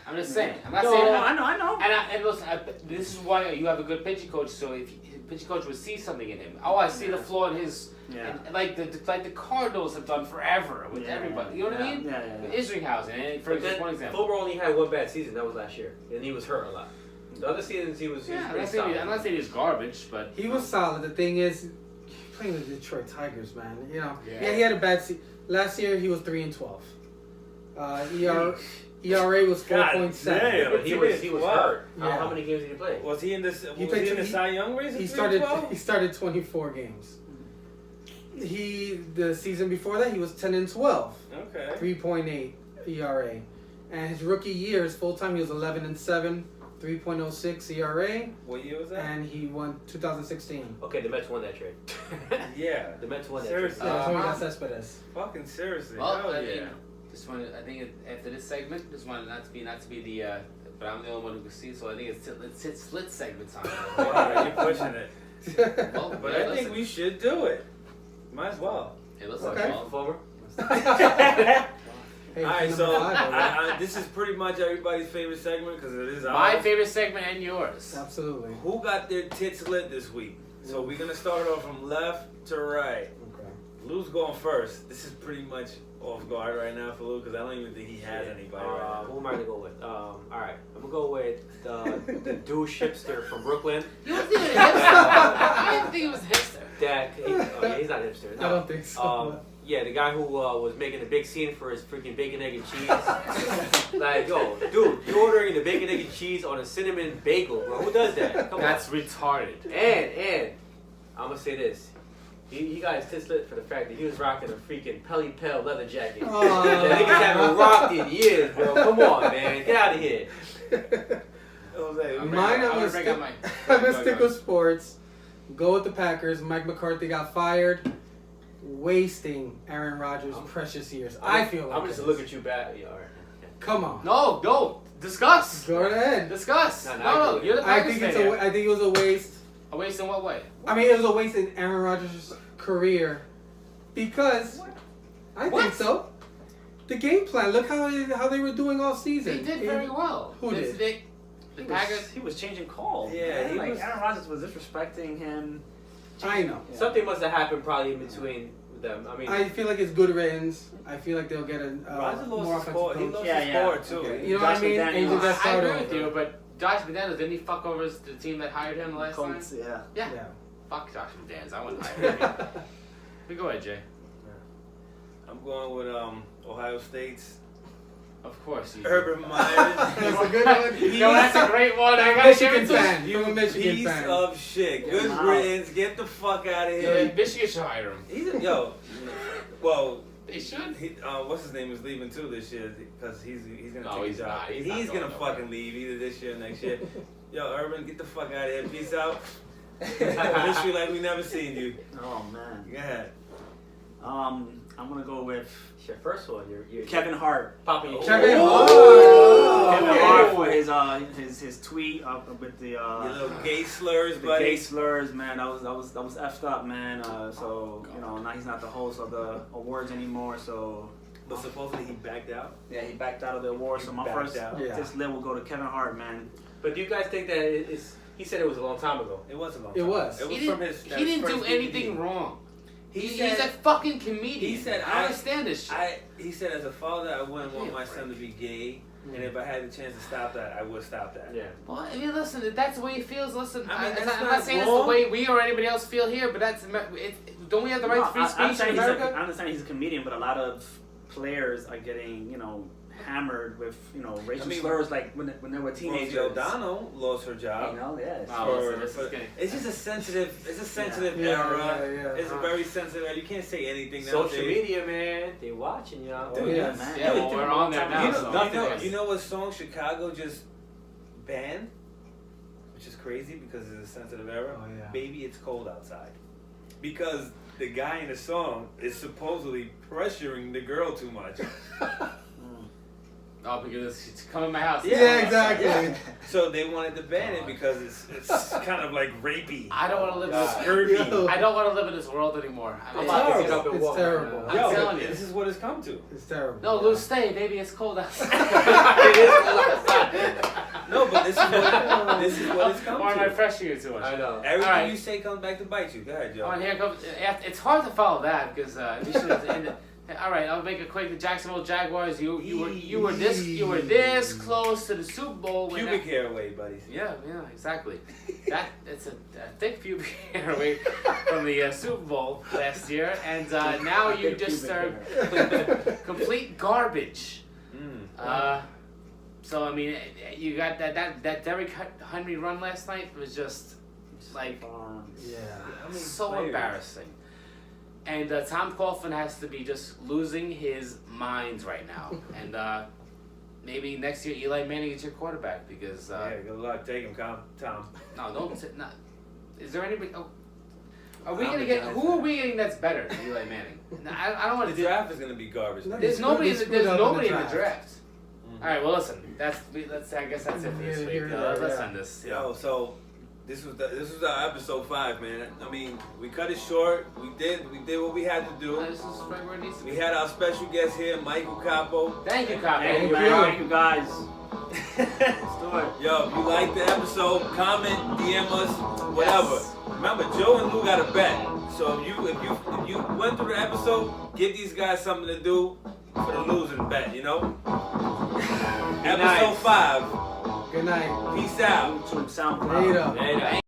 S3: I'm just saying. I'm not
S2: No,
S3: saying.
S2: I know.
S3: And listen, this is why you have a good pitching coach. So if his pitching coach would see something in him, I see the flaw in his.
S2: Yeah.
S3: And like the Cardinals have done forever with everybody. You know what I mean?
S2: Yeah.
S3: With Isringhausen, and for
S4: But then
S3: one example.
S4: Fulmer only had one bad season. That was last year, and he was hurt a lot. The other seasons he was
S3: Yeah, I'm
S4: pretty
S3: not, saying,
S4: solid.
S3: I'm not saying he's garbage, but
S5: He was solid. The thing is, playing with the Detroit Tigers, man. You know,
S3: Yeah.
S5: yeah, he had a bad season. Last year he was 3-12. ERA was
S1: God
S5: 4.7.
S1: damn.
S4: But he was
S1: Wow.
S4: hurt.
S5: Yeah.
S4: How many games did he play?
S1: Was he in this?
S5: He
S1: Was
S5: played
S1: he in
S5: two-
S1: the Cy Young race?
S5: He
S1: at
S5: started.
S1: 3-12?
S5: He started 24 games. The season before that he was 10-12,
S1: Okay.
S5: 3.8 ERA, and his rookie year, his full time, he was 11-7, 3.06 ERA,
S1: What year was that?
S5: and he won 2016.
S4: Okay, the Mets won that trade.
S1: Yeah.
S4: The Mets won that
S1: Seriously.
S5: Yeah, that's when we got Cespedes.
S1: Fucking seriously.
S3: well,
S1: Hell
S3: I
S1: yeah.
S3: mean, just wanted. I think after this segment, just wanted not to be the. But I'm the only one who can see, so I think it's split segment time.
S1: Wow, you're pushing it.
S3: Well,
S1: But
S3: yeah,
S1: I think
S3: listen.
S1: we should do it. Might as well.
S3: Hey, listen,
S5: Okay.
S3: well,
S4: Fulmer.
S5: Hey,
S1: Alright,
S5: he's
S1: so
S5: number 5 already.
S1: this is pretty much everybody's favorite segment because it is
S3: my
S1: ours.
S3: favorite segment and yours.
S5: Absolutely.
S1: Who got their tits lit this week? So we're gonna start off from left to right.
S5: Okay.
S1: Lou's going first. This is pretty much off guard right now for Lou because I don't even think he has anybody right
S4: Who am I gonna go with? Alright, I'm gonna go with the douche hipster from Brooklyn.
S3: You wasn't even a hipster. I didn't think it was a hipster.
S4: That he's not a hipster.
S5: I
S4: No.
S5: don't think so.
S4: Yeah, the guy who was making a big scene for his freaking bacon, egg, and cheese. Like, yo, dude, you're ordering the bacon, egg, and cheese on a cinnamon bagel, bro. Who does that? Come
S3: That's retarded.
S4: on. And I'm gonna say this. He got his tits lit for the fact that he was rocking a freaking Pelly Pel leather jacket.
S5: Aw.
S4: That niggas haven't rocked in years, bro. Come on, man. Get out of here.
S1: Jose,
S3: I'm
S5: Mine,
S3: gonna
S5: I'm gonna
S3: bring
S5: stick,
S3: out my.
S5: I'm gonna stick with sports. Go with the Packers. Mike McCarthy got fired, wasting Aaron Rodgers' precious years. I feel like
S4: I'm just
S5: it.
S4: look at you bad. Yeah, all right.
S5: Come on.
S3: No, discuss.
S5: Go ahead.
S3: Discuss.
S4: No,
S3: No,
S4: I
S3: no,
S4: agree.
S3: you're the
S5: I
S3: Packers
S5: think it's
S3: fan here.
S5: I think it was a waste.
S3: A waste in what way?
S5: I mean, it was a waste in Aaron Rodgers' career because I
S3: What?
S5: think so. The game plan. Look how they were doing all season.
S3: They did very well.
S5: Who did?
S3: The Packers.
S2: He was changing calls.
S1: Yeah,
S2: man.
S1: he
S2: like
S1: was-
S2: Aaron Rodgers was disrespecting him.
S5: I know.
S2: Yeah.
S4: Something must have happened probably in between them. I mean,
S5: I feel like it's good riddance. I feel like they'll get a
S1: Roger
S5: more
S1: lost his
S5: offensive
S1: score. He
S5: coach.
S1: lost
S2: Yeah,
S1: his
S2: yeah.
S1: score too.
S2: Okay.
S5: You know what I
S2: Josh
S5: mean?
S2: McDaniels.
S5: Angel got
S3: I
S5: started
S3: agree with
S5: over.
S3: you, but Josh McDaniels, didn't he fuck over the team that hired him last time?
S2: Colts, yeah.
S3: Yeah.
S5: Yeah.
S3: Fuck Josh McDaniels. I wouldn't hire him. We go ahead, Jay.
S1: I'm going with Ohio State's
S3: Of course. You
S1: Urban Myers.
S5: That's a good one.
S3: No, that's a great one. I gotta give
S5: Michigan
S3: it to
S5: fan.
S1: You
S5: I'm a Michigan
S1: piece
S5: fan.
S1: of shit. Good
S2: Wow.
S1: riddance. Get the fuck out of
S3: Yeah,
S1: here.
S3: Michigan should hire him.
S1: He's well,
S3: They should.
S1: What's his name is leaving too this year because he's gonna
S3: No,
S1: take
S3: he's
S1: a job.
S3: not. He's not
S1: He's
S3: going
S1: gonna
S3: nowhere.
S1: fucking leave either this year or next year. Yo, Urban, get the fuck out of here. Peace out. Miss you like we never seen you.
S2: Oh man.
S1: Go ahead.
S2: I'm gonna go with
S4: It's your first one. You're
S2: Kevin Hart.
S4: popping your
S5: Kevin Hart.
S2: Kevin
S5: Okay.
S2: Hart for his tweet with the
S1: Your little gay slurs,
S2: the
S1: buddy.
S2: gay slurs, man. That was effed up, man. So you know now he's not the host of the awards anymore. So
S1: But supposedly he backed out.
S2: yeah, he backed out of the awards. So my
S1: Backed
S2: first
S1: out.
S5: Yeah.
S2: this lit will go to Kevin Hart, man.
S4: But do you guys think that it's? He said it was a long time ago.
S1: It was a long
S5: It
S1: time.
S5: was.
S1: It was
S3: He
S1: from
S3: didn't,
S1: his.
S3: he didn't do
S1: first
S3: anything
S1: DVD.
S3: wrong.
S1: He
S3: He's
S1: said,
S3: a fucking comedian.
S1: he said,
S3: I
S1: I-
S3: understand this shit.
S1: he said, as a father, I wouldn't want
S3: Yeah,
S1: my
S3: right.
S1: son to be gay, and if I had the chance to stop that, I would stop that.
S4: Yeah.
S3: Well, I mean, listen, if that's the way he feels, listen,
S1: I mean,
S3: I'm
S1: that's
S3: not
S1: not
S3: saying it's
S1: wrong.
S3: the way we or anybody else feel here, but don't we have the right to free
S2: I
S3: speech in
S2: understand
S3: America?
S2: I understand he's a comedian, but a lot of players are getting hammered with racial
S1: I mean,
S2: slurs like when they were
S1: Rosie
S2: teenagers.
S1: O'Donnell lost her job.
S2: Yes.
S3: Oh, listen, this is getting...
S1: It's just a sensitive
S5: Yeah,
S1: era.
S5: yeah.
S1: It's a very sensitive era. You can't say anything
S4: Social
S1: nowadays.
S4: media, man. They watching y'all.
S1: Dude,
S2: yeah,
S1: yes.
S2: man.
S3: Yeah, well, we're on there now,
S1: You
S3: so...
S1: know, you know what song Chicago just banned? Which is crazy because it's a sensitive era.
S5: Oh, yeah.
S1: Baby, it's cold outside. Because the guy in the song is supposedly pressuring the girl too much.
S3: Oh, because it's coming to my house.
S5: Yeah, exactly.
S1: So they wanted to ban it because it's kind of like rapey.
S3: I don't want to live in this...
S1: Scurvy.
S5: Yo.
S3: I don't want to live in this world anymore. I mean,
S1: It's horrible.
S4: Up and
S5: It's
S4: walk,
S5: terrible.
S4: man.
S3: I'm
S1: Yo,
S3: telling you.
S1: this is what it's come to.
S5: It's terrible.
S3: No, Lou, stay, baby. It's cold outside.
S4: It is cold outside.
S1: No, but this is what it's come
S3: Or am I
S1: to.
S3: pressuring you too much?
S4: I know.
S1: Everything
S3: Alright.
S1: you say comes back to bite you. Go ahead, Joe.
S3: Oh, and here comes. It's hard to follow that because we should have ended. All right, I'll make it quick. The Jacksonville Jaguars. You were this close to the Super Bowl. When
S1: Pubic hair away, buddies.
S3: Yeah, exactly. It's a thick pubic hair away from the Super Bowl last year, and now you just are complete garbage. So I mean, you got that Derrick Henry run last night was just like
S5: Yeah.
S1: I mean,
S3: so
S1: players.
S3: embarrassing. And Tom Coughlin has to be just losing his mind right now. And maybe next year Eli Manning is your quarterback because
S1: Yeah, good luck. Take him, Tom.
S3: no, don't sit. Not. Is there anybody? Oh, are we
S1: How
S3: gonna
S1: many
S3: get?
S1: guys
S3: Who are we getting that's better than Eli Manning? No, I don't want
S1: The
S3: to do.
S1: draft is gonna be garbage.
S5: No,
S3: There's
S5: He's gonna
S3: nobody.
S5: be screwed
S3: There's
S5: up in the
S3: nobody in the
S5: draft.
S3: draft.
S1: Mhm.
S3: All right. Well, listen. Let's. I guess that's it for this
S5: Yeah,
S3: week.
S5: here we are,
S3: Let's
S5: yeah.
S3: end this.
S1: Yo, so this was our episode 5, man. I mean, we cut it short. We did what we had to do.
S3: This is right where it needs to
S1: We
S3: be.
S1: had our special guest here, Michael Capo.
S3: Thank you, Cop.
S2: Thank you,
S5: you.
S2: man. Thank you, guys. Let's do it.
S1: Yo, if you like the episode, comment, DM us, whatever.
S3: Yes.
S1: Remember, Joe and Lou got a bet. So if you went through the episode, give these guys something to do for the losing bet, you know? Episode 5.
S5: Good night.
S1: Peace out.
S2: YouTube, SoundCloud.
S5: Later.
S4: Later.